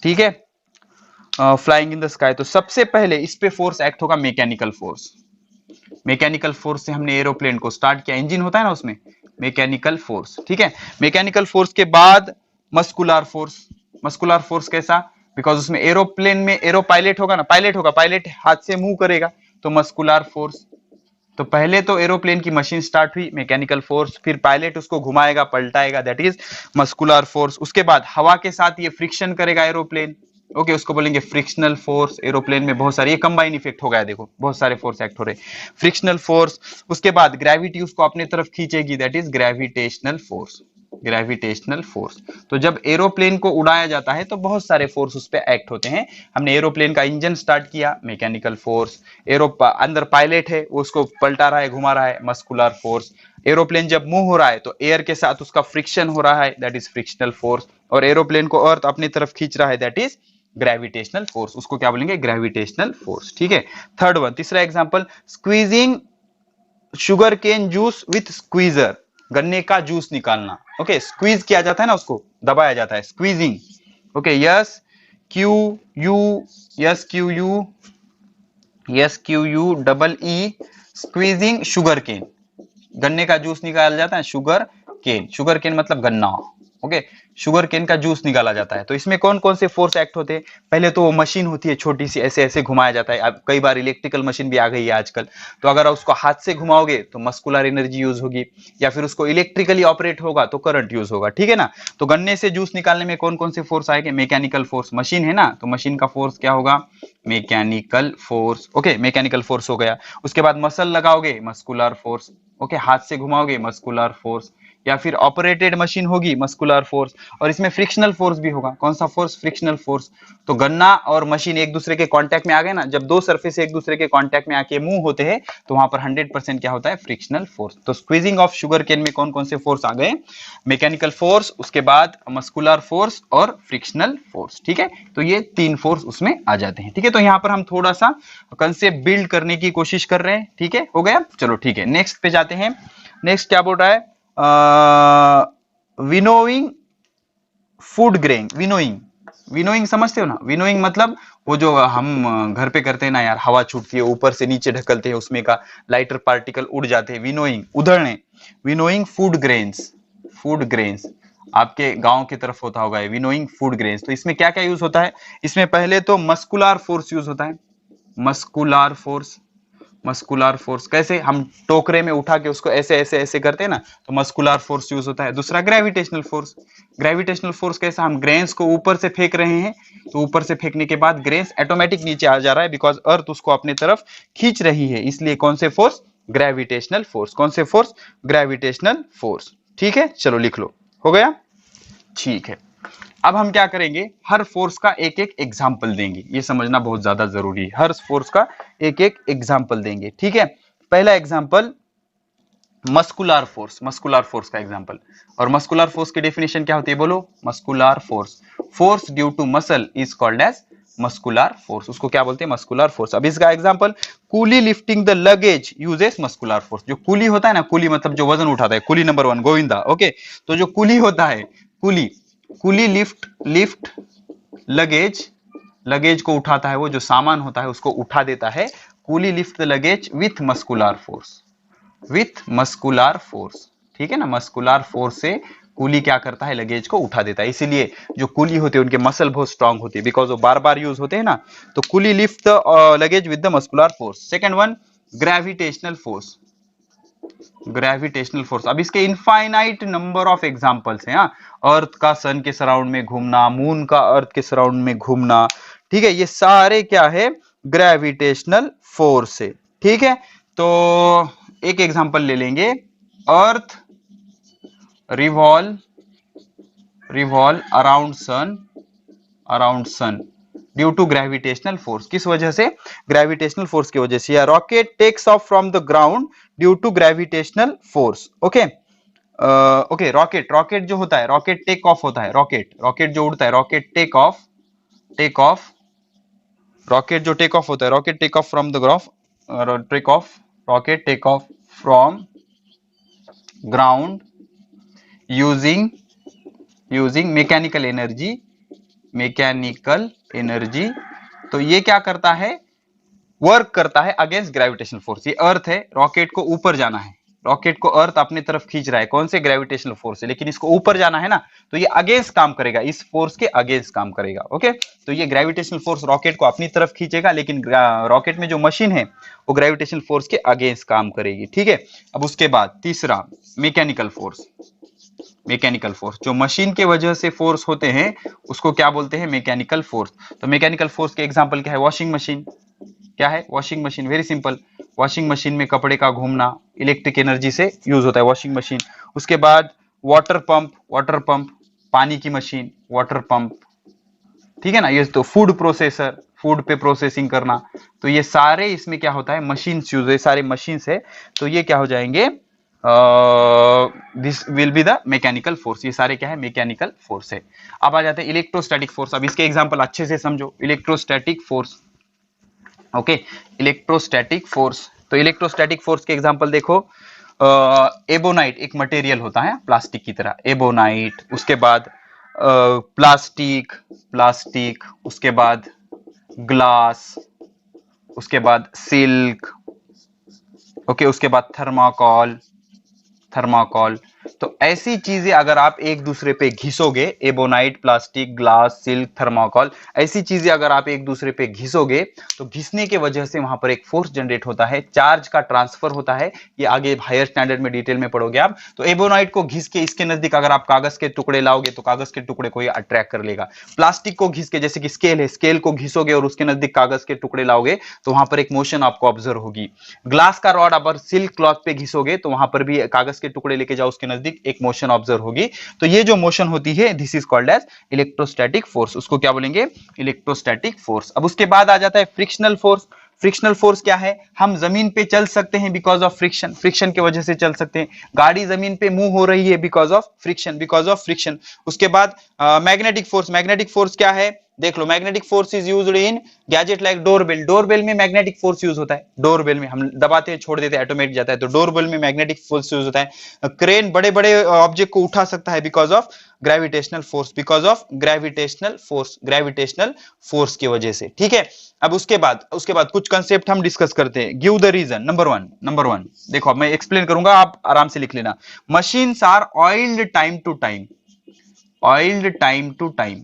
ठीक है, फ्लाइंग इन द स्काई। तो सबसे पहले इस पे फोर्स एक्ट होगा मैकेनिकल फोर्स, मैकेनिकल फोर्स से हमने एरोप्लेन को स्टार्ट किया, इंजन होता है ना उसमें, मैकेनिकल फोर्स, ठीक है। मैकेनिकल फोर्स के बाद मस्कुलर फोर्स, मस्कुलर फोर्स कैसा, बिकॉज उसमें एरोप्लेन में एरो पायलट होगा ना, पायलट होगा, पायलट हाथ से मूव करेगा, तो मस्कुलर फोर्स। तो पहले तो एरोप्लेन की मशीन स्टार्ट हुई, मैकेनिकल फोर्स, फिर पायलट उसको घुमाएगा, पलटाएगा, दैट इज मस्कुलर फोर्स। उसके बाद हवा के साथ ये फ्रिक्शन करेगा एरोप्लेन, ओके, उसको बोलेंगे फ्रिक्शनल फोर्स। एरोप्लेन में बहुत सारे, ये कंबाइन इफेक्ट हो गया, देखो बहुत सारे फोर्स एक्ट हो रहे, फ्रिक्शनल फोर्स। उसके बाद ग्रेविटी उसको अपनी तरफ खींचेगी, that is gravitational force, gravitational force. तो जब एरोप्लेन को उड़ाया जाता है तो बहुत सारे फोर्स उस पर एक्ट होते हैं। हमने एरोप्लेन का इंजन स्टार्ट किया, मैकेनिकल फोर्स, अंदर पायलट है, वो उसको पलटा रहा है, घुमा रहा है, मस्कुलर फोर्स। एरोप्लेन जब मूव हो रहा है तो एयर के साथ उसका फ्रिक्शन हो रहा है, दैट इज फ्रिक्शनल फोर्स। और एरोप्लेन को अर्थ अपनी तरफ खींच रहा है, दैट इज ग्रेविटेशनल फोर्स, उसको क्या बोलेंगे, ग्रेविटेशनल फोर्स, ठीक है। थर्ड वन, तीसरा example, squeezing sugar cane juice with squeezer, गन्ने का जूस निकालना, ओके, स्क्वीज किया जाता है ना, उसको दबाया जाता है, squeezing, okay, S Q U, S Q U, S Q U double E, squeezing sugar cane, गन्ने का जूस निकाला जाता है, शुगर केन, शुगर केन मतलब गन्ना, ओके, शुगर केन का जूस निकाला जाता है। तो इसमें कौन कौन से फोर्स एक्ट होते हैं, पहले तो वो मशीन होती है छोटी सी, ऐसे ऐसे घुमाया जाता है, अब कई बार इलेक्ट्रिकल मशीन भी आ गई है आजकल, तो अगर उसको हाथ से घुमाओगे तो मस्कुलर एनर्जी यूज होगी, या फिर उसको इलेक्ट्रिकली ऑपरेट होगा तो करंट यूज होगा, ठीक है ना। तो गन्ने से जूस निकालने में कौन कौन से फोर्स आएंगे, मैकेनिकल फोर्स, मशीन है ना, तो मशीन का फोर्स क्या होगा, mechanical force, okay, mechanical force हो गया। उसके बाद मसल लगाओगे, मस्कुलर फोर्स, ओके, हाथ से घुमाओगे, मस्कुलर फोर्स, या फिर ऑपरेटेड मशीन होगी, मस्कुलर फोर्स। और इसमें फ्रिक्शनल फोर्स भी होगा, कौन सा फोर्स, फ्रिक्शनल फोर्स। तो गन्ना और मशीन एक दूसरे के कांटेक्ट में आ गए ना, जब दो सरफेस एक दूसरे के कांटेक्ट में आके मूव होते हैं तो वहां पर 100% क्या होता है, फ्रिक्शनल फोर्स। तो स्क्वीजिंग ऑफ शुगर केन में कौन कौन से फोर्स आ गए, मैकेनिकल फोर्स, उसके बाद मस्कुलर फोर्स और फ्रिक्शनल फोर्स, ठीक है। तो ये तीन फोर्स उसमें आ जाते हैं, ठीक है। तो यहाँ पर हम थोड़ा सा कंसेप्ट बिल्ड करने की कोशिश कर रहे हैं, ठीक है, हो गया, चलो ठीक है, नेक्स्ट पे जाते हैं। नेक्स्ट क्या बोल रहा है, winnowing food grain, winnowing, winnowing समझते हो ना, विनोइंग मतलब वो जो हम घर पे करते हैं ना यार, हवा छूटती है ऊपर से नीचे ढकलते हैं, उसमें का लाइटर पार्टिकल उड़ जाते हैं, विनोइंग, उधड़ने, winnowing food grains, food grains आपके गांव की तरफ होता होगा, विनोइंग फूड ग्रेन्स। तो इसमें क्या क्या यूज होता है, इसमें पहले तो मस्कुलर फोर्स यूज होता है, मस्कुलर फोर्स, मस्कुलर फोर्स कैसे, हम टोकरे में उठा के उसको ऐसे ऐसे ऐसे करते हैं ना, तो मस्कुलर फोर्स यूज होता है। दूसरा ग्रेविटेशनल फोर्स, ग्रेविटेशनल फोर्स कैसा, हम ग्रेन्स को ऊपर से फेंक रहे हैं, तो ऊपर से फेंकने के बाद ग्रेन्स ऑटोमेटिक नीचे आ जा रहा है, बिकॉज अर्थ उसको अपने तरफ खींच रही है, इसलिए कौन से फोर्स, ग्रेविटेशनल फोर्स। कौन से फोर्स, ग्रेविटेशनल फोर्स। ठीक है, चलो लिख लो, हो गया, ठीक है। अब हम क्या करेंगे, हर फोर्स का एक एक एग्जाम्पल देंगे, ये समझना बहुत ज्यादा जरूरी है, हर फोर्स का एक एक एग्जाम्पल देंगे। ठीक है, पहला example muscular force, muscular force का एग्जाम्पल। और मस्कुलर फोर्स की डेफिनेशन क्या होती है, बोलो, muscular force, force due to muscle is called as muscular force, उसको क्या बोलते हैं, मस्कुलर फोर्स। अब इसका example, coolie lifting the luggage uses muscular force. जो कूली होता है ना, कूली मतलब जो वजन उठाता है, कूली नंबर 1 गोविंदा, ओके। तो जो कूली होता है, coolie, coolie lift luggage, luggage को उठाता है, वो जो सामान होता है उसको उठा देता है, coolie lift the luggage with muscular force, with muscular force. ठीक है ना, मस्कुलर फोर्स से कूली क्या करता है, लगेज को उठा देता है। इसीलिए जो कूली होते हैं उनके मसल बहुत स्ट्रांग होती है, बिकॉज वो बार बार यूज होते हैं ना। तो coolie lift the luggage with the muscular force. Second one, gravitational force, gravitational force. अब इसके इनफाइनाइट नंबर ऑफ एग्जांपल्स हैं। अर्थ का सन के सराउंड में घूमना, मून का अर्थ के सराउंड में घूमना, ठीक है, ये सारे क्या है, ग्रेविटेशनल फोर्स है। ठीक है, तो एक एग्जांपल ले लेंगे, earth revolve around sun due to gravitational force. किस वजह से, ग्रेविटेशनल फोर्स की वजह से। या rocket takes off from the ground due to gravitational force. Okay, okay, rocket जो होता है, रॉकेट टेक ऑफ होता है, रॉकेट जो उड़ता है, रॉकेट टेक ऑफ, रॉकेट जो टेक ऑफ होता है, rocket take off from the rocket take off from ground using mechanical energy. तो ये क्या करता है, वर्क करता है अगेंस्ट ग्रेविटेशनल फोर्स। ये अर्थ है, रॉकेट को ऊपर जाना है, रॉकेट को अर्थ अपनी तरफ खींच रहा है, कौन से, ग्रेविटेशनल फोर्स से, लेकिन इसको ऊपर जाना है ना, तो ये अगेंस्ट काम करेगा, इस फोर्स के अगेंस्ट काम करेगा। ओके, तो ये ग्रेविटेशनल फोर्स रॉकेट को अपनी तरफ खींचेगा, लेकिन रॉकेट में जो मशीन है वो ग्रेविटेशनल फोर्स के अगेंस्ट काम करेगी। ठीक है, अब उसके बाद तीसरा, मैकेनिकल फोर्स। मैकेनिकल फोर्स, जो मशीन के वजह से फोर्स होते हैं उसको क्या बोलते हैं, मैकेनिकल फोर्स। तो मैकेनिकल फोर्स के एग्जांपल क्या है, वॉशिंग मशीन। क्या है, washing machine, very simple, washing machine में कपड़े का घूमना इलेक्ट्रिक एनर्जी से यूज होता है, वॉशिंग मशीन। उसके बाद वाटर पंप, पानी की मशीन, वाटर पंप। ठीक है ना, ये तो फूड प्रोसेसर, फूड पे प्रोसेसिंग करना, तो ये सारे इसमें क्या होता है, मशीन यूज है, सारे मशीन है, तो ये क्या हो जाएंगे, this will be the mechanical force. ये सारे क्या है, मैकेनिकल फोर्स है। अब आ जाते हैं इलेक्ट्रोस्टैटिक फोर्स। अब इसके एग्जांपल अच्छे से समझो, electrostatic force. Okay, electrostatic force, तो इलेक्ट्रोस्टैटिक फोर्स के एग्जांपल देखो, एबोनाइट एक मटेरियल होता है प्लास्टिक की तरह, एबोनाइट। उसके बाद प्लास्टिक, उसके बाद ग्लास, उसके बाद सिल्क, ओके, उसके बाद थर्माकोल। तो ऐसी चीजें अगर आप एक दूसरे पे घिसोगे, ebonite, plastic, glass, silk, thermocol, ऐसी चीजें अगर आप एक दूसरे पे घिसोगे, तो घिसने के वजह से वहां पर एक फोर्स जनरेट होता है, चार्ज का ट्रांसफर होता है। ये आगे हायर स्टैंडर्ड में डिटेल में पढ़ोगे आप। तो एबोनाइट को घिस के इसके नजदीक अगर आप कागज के टुकड़े लाओगे, तो कागज के टुकड़े को ये अट्रैक्ट कर लेगा। प्लास्टिक को घिस के, जैसे कि स्केल है, स्केल को घिसोगे और उसके नजदीक कागज के टुकड़े लाओगे, तो वहां पर एक मोशन आपको ऑब्जर्व होगी। ग्लास का रॉड अगर सिल्क क्लॉथ पे घिसोगे, तो वहां पर भी कागज के टुकड़े लेके जाओ, उसके नजदीक एक मोशन ऑब्जर्व होगी। तो ये जो मोशन होती है, this is called as electrostatic force. उसको क्या बोलेंगे, इलेक्ट्रोस्टैटिक फोर्स। अब उसके बाद आ जाता है फ्रिक्शनल फोर्स। फ्रिक्शनल फोर्स क्या है, हम जमीन पे चल सकते हैं बिकॉज ऑफ फ्रिक्शन, फ्रिक्शन की वजह से चल सकते हैं। गाड़ी जमीन पे मूव हो रही है बिकॉज ऑफ फ्रिक्शन। उसके बाद मैग्नेटिक फोर्स। मैग्नेटिक फोर्स क्या है, देख लो, magnetic force is used in gadget like doorbell. Doorbell में मैग्नेटिक फोर्स यूज होता है, डोरबेल में हम दबाते हैं, छोड़ देते हैं, ऑटोमेटिक जाता है, तो डोरबेल में मैग्नेटिक फोर्स यूज होता है। क्रेन बड़े बड़े ऑब्जेक्ट को उठा सकता है बिकॉज ऑफ ग्रेविटेशनल फोर्स की वजह से। ठीक है, अब उसके बाद कुछ कंसेप्ट हम डिस्कस करते हैं। Give the reason. Number one देखो, अब मैं एक्सप्लेन करूंगा, आप आराम से लिख लेना। Machines are oiled time to time.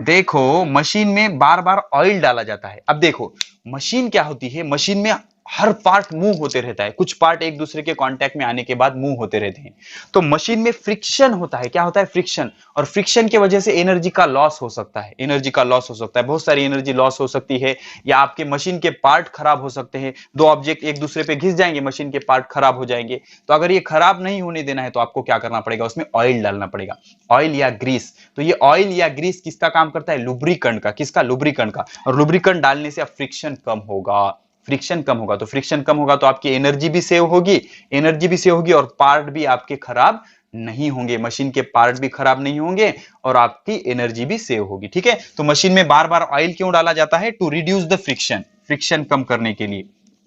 देखो, मशीन में बार बार ऑयल डाला जाता है। अब देखो, मशीन क्या होती है, मशीन में हर पार्ट मूव होते रहता है, कुछ पार्ट एक दूसरे के कांटेक्ट में आने के बाद मूव होते रहते हैं। तो मशीन में फ्रिक्शन होता है, क्या होता है, फ्रिक्शन, और फ्रिक्शन की वजह से एनर्जी का लॉस हो सकता है, एनर्जी का लॉस हो सकता है, बहुत सारी एनर्जी लॉस हो सकती है, या आपके मशीन के पार्ट खराब हो सकते हैं, दो ऑब्जेक्ट एक दूसरे पे घिस जाएंगे, मशीन के पार्ट खराब हो जाएंगे। तो अगर ये खराब नहीं होने देना है तो आपको क्या करना पड़ेगा, उसमें ऑयल डालना पड़ेगा, ऑयल या ग्रीस। तो ये ऑयल या ग्रीस किसका काम करता है, लुब्रिकेंट का, किसका, लुब्रिकेंट का, और लुब्रिकेंट डालने से अब फ्रिक्शन कम होगा, फ्रिक्शन कम होगा, तो फ्रिक्शन कम होगा तो आपकी एनर्जी भी सेव होगी, एनर्जी भी सेव होगी, और पार्ट भी आपके खराब नहीं होंगे, मशीन के पार्ट भी खराब नहीं होंगे, और आपकी एनर्जी भी सेव होगी। ठीक है, तो मशीन में बार बार ऑयल क्यों डाला जाता है, to reduce the friction, friction कम करने के लिए,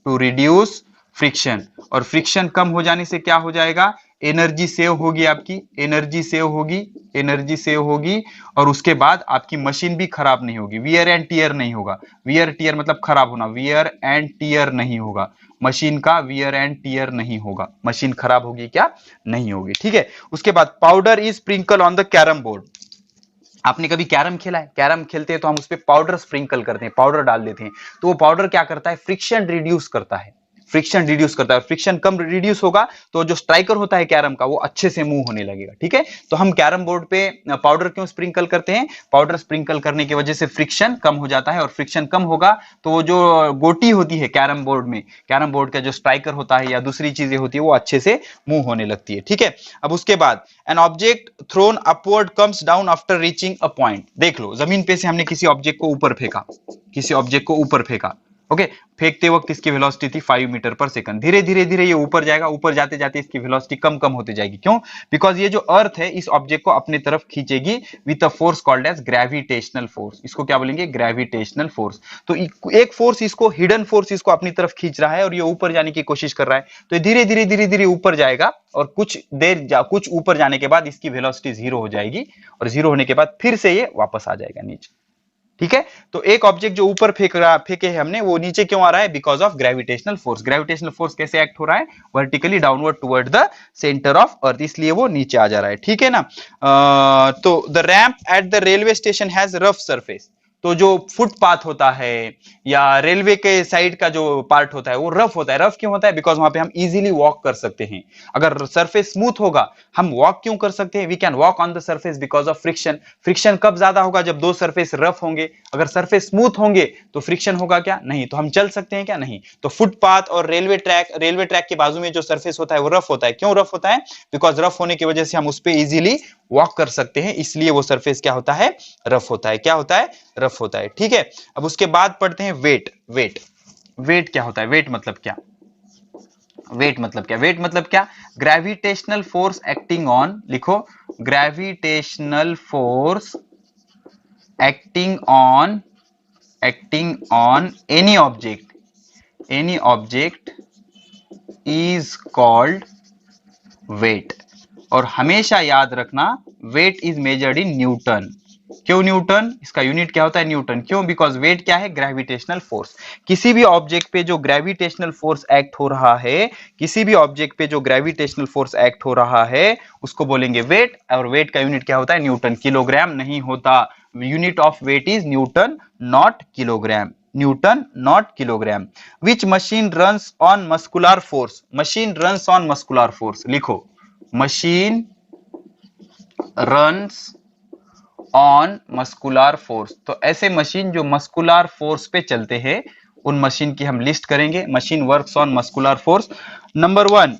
टू रिड्यूस फ्रिक्शन, और फ्रिक्शन कम हो जाने से क्या हो जाएगा, एनर्जी सेव होगी, आपकी एनर्जी सेव होगी, एनर्जी सेव होगी, और उसके बाद आपकी मशीन भी खराब नहीं होगी, वियर एंड टीयर नहीं होगा, वियर टीयर मतलब खराब होना, वियर एंड टीयर नहीं होगा, मशीन का वियर एंड टीयर नहीं होगा, मशीन खराब होगी क्या, नहीं होगी। ठीक है, उसके बाद powder is sprinkle on the carrom board. आपने कभी कैरम खेला है, कैरम खेलते हैं तो हम उस पर पाउडर स्प्रिंकल करते हैं, पाउडर डाल देते हैं, तो वो पाउडर क्या करता है, फ्रिक्शन रिड्यूस करता है, फ्रिक्शन रिड्यूस करता है, फ्रिक्शन कम रिड्यूस होगा तो जो स्ट्राइकर होता है कैरम का वो अच्छे से मूव होने लगेगा। ठीक है, तो हम कैरम बोर्ड पे पाउडर क्यों स्प्रिंकल करते हैं, पाउडर स्प्रिंकल करने की वजह से फ्रिक्शन कम हो जाता है, और फ्रिक्शन कम होगा तो वो जो गोटी होती है कैरम बोर्ड में, कैरम बोर्ड का जो स्ट्राइकर होता है या दूसरी चीजें होती है वो अच्छे से मूव होने लगती है। ठीक है, अब उसके बाद an object throne upward comes down after reaching a point. देख लो, जमीन पे से हमने किसी ऑब्जेक्ट को ऊपर फेंका, किसी ऑब्जेक्ट को ऊपर फेंका, ओके, फेंकते वक्त इसकी वेलोसिटी थी 5 मीटर पर सेकंड, धीरे धीरे धीरे ये ऊपर जाएगा, ऊपर जाते जाते इसकी वेलोसिटी कम कम होती जाएगी, क्यों, बिकॉज ये जो अर्थ है इस ऑब्जेक्ट को अपनी तरफ खींचेगी with a force called as gravitational force, इसको क्या बोलेंगे, ग्रेविटेशनल फोर्स। तो एक फोर्स इसको, हिडन फोर्स इसको अपनी तरफ खींच रहा है और ये ऊपर जाने की कोशिश कर रहा है, तो धीरे धीरे धीरे धीरे ऊपर जाएगा, और कुछ ऊपर जाने के बाद इसकी वेलोसिटी 0 हो जाएगी, और 0 होने के बाद फिर से ये वापस आ जाएगा नीचे। ठीक है, तो एक ऑब्जेक्ट जो ऊपर फेंके है हमने, वो नीचे क्यों आ रहा है, because of gravitational force. Gravitational force कैसे एक्ट हो रहा है, vertically downward toward the centre of अर्थ, इसलिए वो नीचे आ जा रहा है। ठीक है ना, तो the ramp at the railway station has rough surface. तो जो फुटपाथ होता है या रेलवे के साइड का जो पार्ट होता है वो रफ होता है। रफ क्यों होता है, बिकॉज वहां पे हम इजीली वॉक कर सकते हैं। अगर सरफेस स्मूथ होगा, हम वॉक क्यों कर सकते हैं, we can walk on the surface because of friction. Friction कब ज्यादा होगा, जब दो सरफेस रफ होंगे। अगर सरफेस स्मूथ होंगे तो फ्रिक्शन होगा क्या, नहीं, तो हम चल सकते हैं क्या, नहीं। तो फुटपाथ और रेलवे ट्रैक के बाजू में जो सरफेस होता है वो रफ होता है। क्यों रफ होता है, बिकॉज रफ होने की वजह से हम उस पर इजीली वॉक कर सकते हैं, इसलिए वो सरफेस क्या होता है, रफ होता है। क्या होता है, रफ होता है। ठीक है, अब उसके बाद पढ़ते हैं वेट। वेट क्या होता है, वेट मतलब क्या, वेट मतलब क्या, वेट मतलब क्या, ग्रेविटेशनल फोर्स एक्टिंग ऑन, लिखो, gravitational force acting on any object is called weight. और हमेशा याद रखना, weight is measured in newton. क्यों न्यूटन, इसका यूनिट क्या होता है, न्यूटन। क्यों, बिकॉज वेट क्या है, ग्रेविटेशनल फोर्स। किसी भी ऑब्जेक्ट पे जो ग्रेविटेशनल फोर्स एक्ट हो रहा है, किसी भी ऑब्जेक्ट पे जो ग्रेविटेशनल फोर्स एक्ट हो रहा है उसको बोलेंगे वेट। और वेट का यूनिट क्या होता है, न्यूटन। किलोग्राम नहीं होता, unit of weight is newton not kilogram, newton not kilogram. Which machine runs on muscular force, machine runs on muscular force, लिखो, machine runs on muscular force. तो ऐसे मशीन जो मस्कुलर फोर्स पे चलते हैं उन मशीन की हम लिस्ट करेंगे। Machine works on muscular force. Number 1,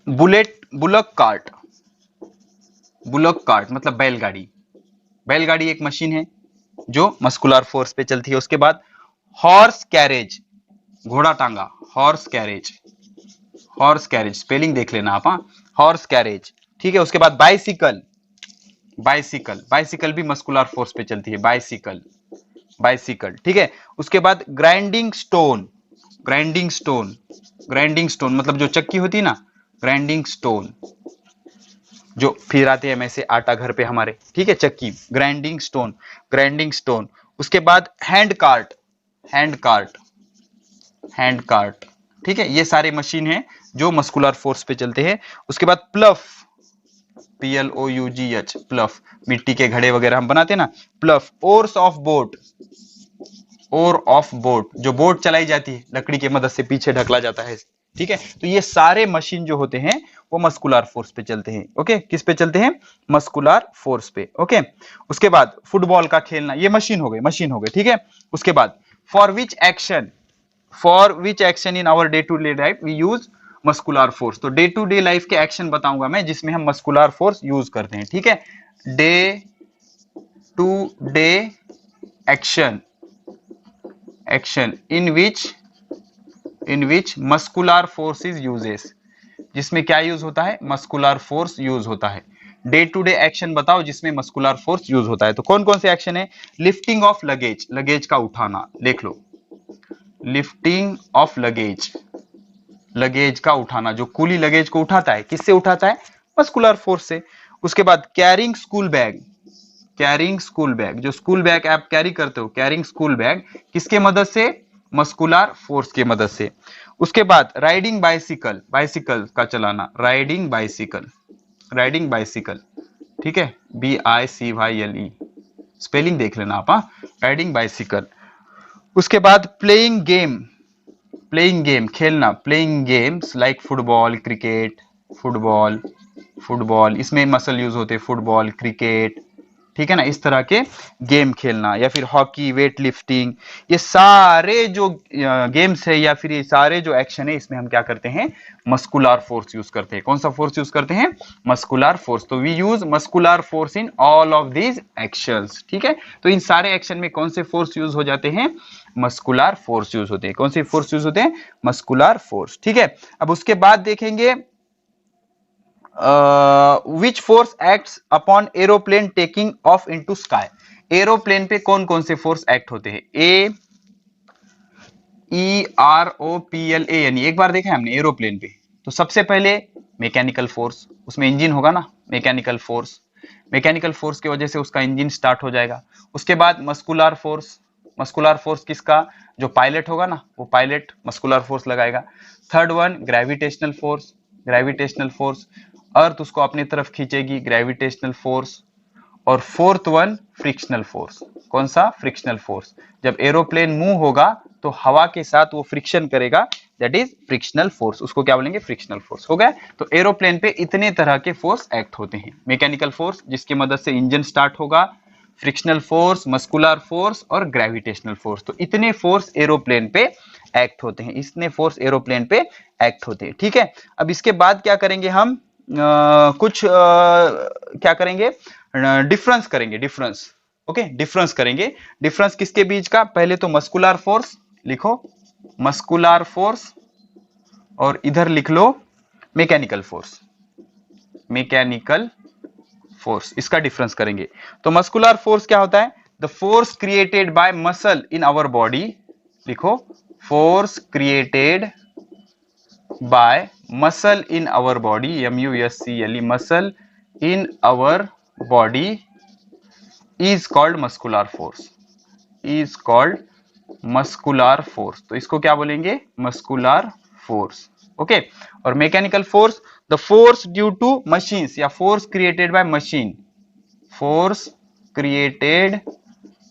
bullock cart. Bullock cart मतलब बैलगाड़ी। बैलगाड़ी एक मशीन है जो मस्कुलर फोर्स पे चलती है। उसके बाद हॉर्स कैरेज, घोड़ा टांगा, horse carriage, horse carriage spelling देख लेना आप, हॉर्स कैरेज। ठीक है, उसके बाद बाइसिकल, बाइसिकल भी मस्कुलर फोर्स पे चलती है, बाइसिकल। ठीक है, उसके बाद ग्राइंडिंग स्टोन, ग्राइंडिंग स्टोन मतलब जो चक्की होती है ना, ग्राइंडिंग स्टोन, जो फिराते हैं ऐसे आटा घर पे हमारे, ठीक है, चक्की, ग्राइंडिंग स्टोन। उसके बाद हैंड कार्ट, ठीक है, ये सारे मशीन हैं जो मस्कुलर फोर्स पे चलते हैं। उसके बाद प्लफ, PLOUGH, प्लफ, मिट्टी के घड़े वगैरह हम बनाते हैं ना, प्लफ। ओर्स ऑफ बोट, और ऑफ बोट, जो बोट चलाई जाती है लकड़ी की मदद से, पीछे ढकला जाता है, ठीक है। तो ये सारे मशीन जो होते हैं वो मस्कुलर फोर्स पे चलते हैं। ओके, किस पे चलते हैं? मस्कुलर फोर्स पे। ओके, उसके बाद फुटबॉल का खेलना, ये मशीन हो गई, मशीन हो गई, ठीक है। उसके बाद for which action in our day to day life we use muscular force. तो डे टू डे लाइफ के एक्शन बताऊंगा मैं जिसमें हम मस्कुलर फोर्स यूज करते हैं, ठीक है। Day to day action in which muscular force is uses, जिसमें क्या यूज होता है? मस्कुलर फोर्स यूज होता है। डे टू डे एक्शन बताओ जिसमें मस्कुलर फोर्स यूज होता है। तो कौन कौन से एक्शन है? लिफ्टिंग ऑफ लगेज, लगेज का उठाना, देख लो, लिफ्टिंग ऑफ लगेज, लगेज का उठाना, जो कूली लगेज को उठाता है, किससे उठाता है? मस्कुलर फोर्स से। उसके बाद carrying school bag, carrying school bag, जो स्कूल बैग आप कैरी करते हो, कैरिंग स्कूल बैग, किसके मदद से? मस्कुलर फोर्स के मदद से। उसके बाद राइडिंग बाइसिकल, बाइसिकल का चलाना, राइडिंग बाइसिकल, राइडिंग बाइसिकल, ठीक है, BICYLE, स्पेलिंग देख लेना आप, राइडिंग बाइसिकल। उसके बाद प्लेइंग गेम, प्लेइंग गेम खेलना, playing games like football, cricket, football, football इसमें मसल यूज होते हैं, फुटबॉल, क्रिकेट, ठीक है ना, इस तरह के गेम खेलना, या फिर हॉकी, वेट लिफ्टिंग, ये सारे जो गेम्स है या फिर ये सारे जो एक्शन है इसमें हम क्या करते हैं? मस्कुलर फोर्स यूज करते हैं। कौन सा फोर्स यूज करते हैं? Muscular force. तो we use muscular force in all of these actions, ठीक है। तो इन सारे एक्शन में कौन से फोर्स यूज हो जाते हैं? मस्कुलर फोर्स यूज होते हैं। कौन से फोर्स यूज होते हैं? मस्कुलर फोर्स, ठीक है। अब उसके बाद देखेंगे which force acts upon aeroplane taking of into sky. Aeroplane पे कौन कौन से फोर्स एक्ट होते हैं? AEROPLA, यानी एक बार देखा है हमने एरोप्लेन पे, तो सबसे पहले मैकेनिकल फोर्स, उसमें इंजन होगा ना, मैकेनिकल फोर्स, मैकेनिकल फोर्स की वजह से उसका इंजन स्टार्ट हो जाएगा। उसके बाद मस्कुलर फोर्स, मस्कुलर फोर्स किसका? जो पायलट होगा ना, वो पायलट मस्कुलर फोर्स लगाएगा। Third one gravitational force, gravitational force, earth उसको अपनी तरफ खींचेगी, ग्रेविटेशनल फोर्स। और फोर्थ वन फ्रिक्शनल फोर्स, कौन सा? Frictional force. जब एरोप्लेन मूव होगा तो हवा के साथ वो फ्रिक्शन करेगा, दैट इज फ्रिक्शनल फोर्स, उसको क्या बोलेंगे? Frictional force. हो गया। तो एरोप्लेन पे इतने तरह के फोर्स एक्ट होते हैं। मैकेनिकल फोर्स जिसकी मदद से इंजन स्टार्ट होगा, फ्रिक्शनल फोर्स, मस्कुलर फोर्स और ग्रेविटेशनल फोर्स। तो इतने फोर्स एरोप्लेन पे एक्ट होते हैं, इतने फोर्स एरोप्लेन पे एक्ट होते हैं, ठीक है। अब इसके बाद क्या करेंगे हम? क्या करेंगे? डिफरेंस करेंगे, डिफरेंस। ओके, डिफरेंस करेंगे। डिफरेंस किसके बीच का? पहले तो मस्कुलर फोर्स लिखो, मस्कुलर फोर्स, और इधर लिख लो मैकेनिकल फोर्स, मैकेनिकल फोर्स, इसका डिफरेंस करेंगे। तो मस्कुलर फोर्स क्या होता है? The force created by muscle in our body, लिखो, force created by muscle in our body, MUSCLE, muscle in our body is called muscular force, is called muscular force। तो इसको क्या बोलेंगे? muscular force। ओके, और mechanical force, the force due to machines या force created by machine, force created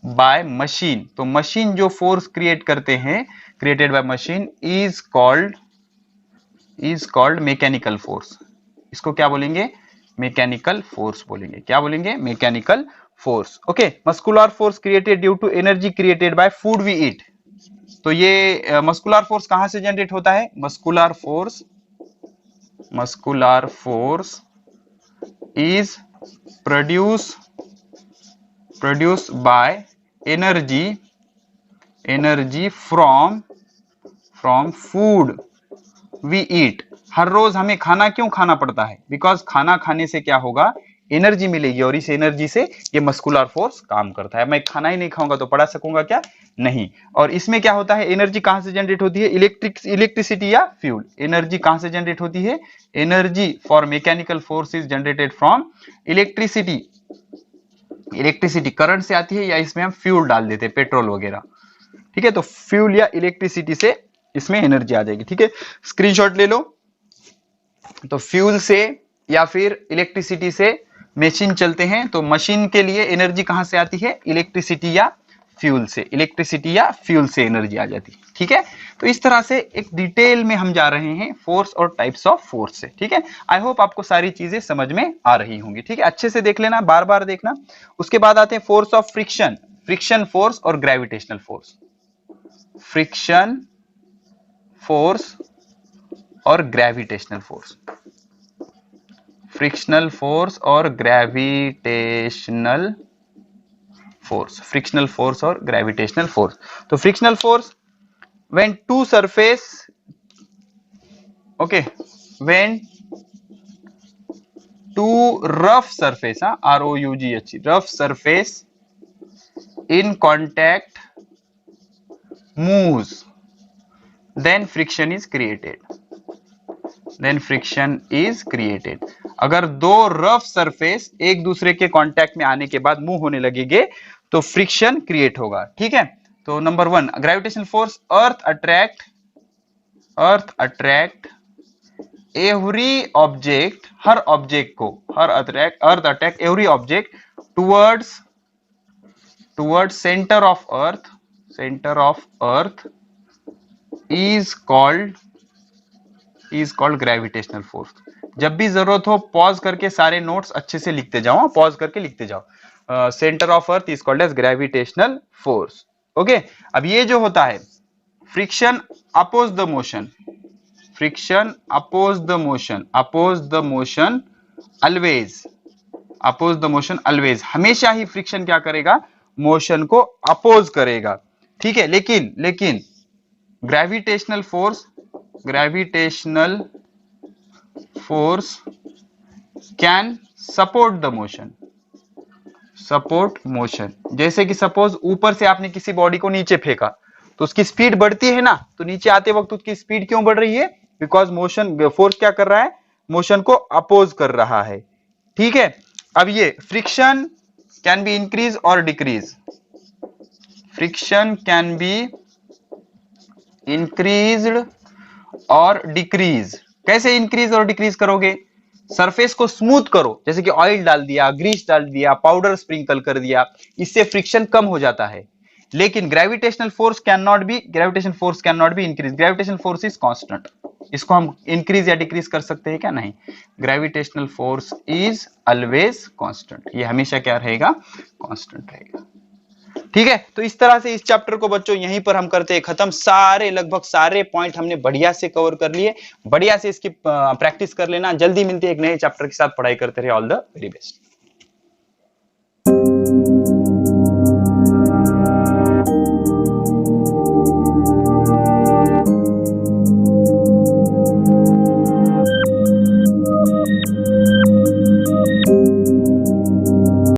by machine. तो machine जो force create करते हैं, created by machine, is called mechanical force. इसको क्या बोलेंगे? मैकेनिकल फोर्स बोलेंगे। क्या बोलेंगे? Mechanical force. Okay, muscular force created due to energy created by food we eat. तो ये मस्कुलर फोर्स कहां से जनरेट होता है? Muscular force is produce by energy from food we eat. हर रोज हमें खाना क्यों खाना पड़ता है? बिकॉज खाना खाने से क्या होगा? एनर्जी मिलेगी, और इस एनर्जी से ये मस्कुलर फोर्स काम करता है। मैं खाना ही नहीं खाऊंगा तो पढ़ा सकूंगा क्या? नहीं। और इसमें क्या होता है? एनर्जी कहां से जनरेट होती है? इलेक्ट्रिसिटी या फ्यूल। एनर्जी कहां से जनरेट होती है? Energy for mechanical force is generated from electricity. Electricity current से आती है, या इसमें हम फ्यूल डाल देते हैं, पेट्रोल वगैरह, ठीक है। तो फ्यूल या इलेक्ट्रिसिटी से इसमें एनर्जी आ जाएगी, ठीक है। स्क्रीनशॉट ले लो। तो फ्यूल से या फिर इलेक्ट्रिसिटी से मशीन चलते हैं, तो मशीन के लिए एनर्जी कहां से आती है? इलेक्ट्रिसिटी या फ्यूल से, इलेक्ट्रिसिटी या फ्यूल से एनर्जी आ जाती है। ठीक है, तो इस तरह से एक डिटेल में हम जा रहे हैं फोर्स और टाइप्स ऑफ फोर्स से। ठीक है, आई होप आपको सारी चीजें समझ में आ रही होंगी। ठीक है, अच्छे से देख लेना, बार बार देखना। उसके बाद आते हैं force of friction, friction force और ग्रेविटेशनल फोर्स। फ्रिक्शन फोर्स और ग्रेविटेशनल फोर्स, फ्रिक्शनल फोर्स और ग्रेविटेशनल फोर्स, फ्रिक्शनल फोर्स और ग्रेविटेशनल फोर्स। तो frictional force when two surface, okay, when two rough surface, ROUGH, rough surface in contact moves, then friction is created, then friction is created। अगर दो rough surface एक दूसरे के contact में आने के बाद मूव होने लगेंगे तो फ्रिक्शन क्रिएट होगा। ठीक है, तो number 1 gravitational force, earth attract every object, हर ऑब्जेक्ट को, earth attract every object towards centre of earth is called gravitational force. जब भी जरूरत हो पॉज करके सारे नोट्स अच्छे से लिखते जाओ, पॉज करके लिखते जाओ। Centre of earth is called as gravitational force. Okay, अब ये जो होता है friction oppose the motion, friction oppose the motion always, हमेशा ही फ्रिक्शन क्या करेगा, मोशन को अपोज करेगा। ठीक है, लेकिन gravitational force can support motion. जैसे कि सपोज ऊपर से आपने किसी बॉडी को नीचे फेंका तो उसकी स्पीड बढ़ती है ना, तो नीचे आते वक्त उसकी स्पीड क्यों बढ़ रही है, बिकॉज मोशन, फोर्स क्या कर रहा है, मोशन को अपोज कर रहा है। ठीक है, अब ये फ्रिक्शन कैन बी इंक्रीज और decrease, friction can be increased और डिक्रीज। कैसे इंक्रीज और डिक्रीज करोगे, सरफेस को स्मूथ करो, जैसे कि ऑयल डाल दिया, ग्रीस डाल दिया, पाउडर स्प्रिंकल कर दिया, इससे फ्रिक्शन कम हो जाता है। लेकिन gravitational force can not be increase, gravitational force is constant. इसको हम इंक्रीज या डिक्रीज कर सकते हैं क्या, नहीं, gravitational force is always constant, ये हमेशा क्या रहेगा, कांस्टेंट रहेगा। ठीक है, तो इस तरह से इस चैप्टर को बच्चों यहीं पर हम करते हैं खत्म। लगभग सारे पॉइंट हमने बढ़िया से कवर कर लिए, बढ़िया से इसकी प्रैक्टिस कर लेना। जल्दी मिलते हैं एक नए चैप्टर के साथ, पढ़ाई करते रहे। All the very best.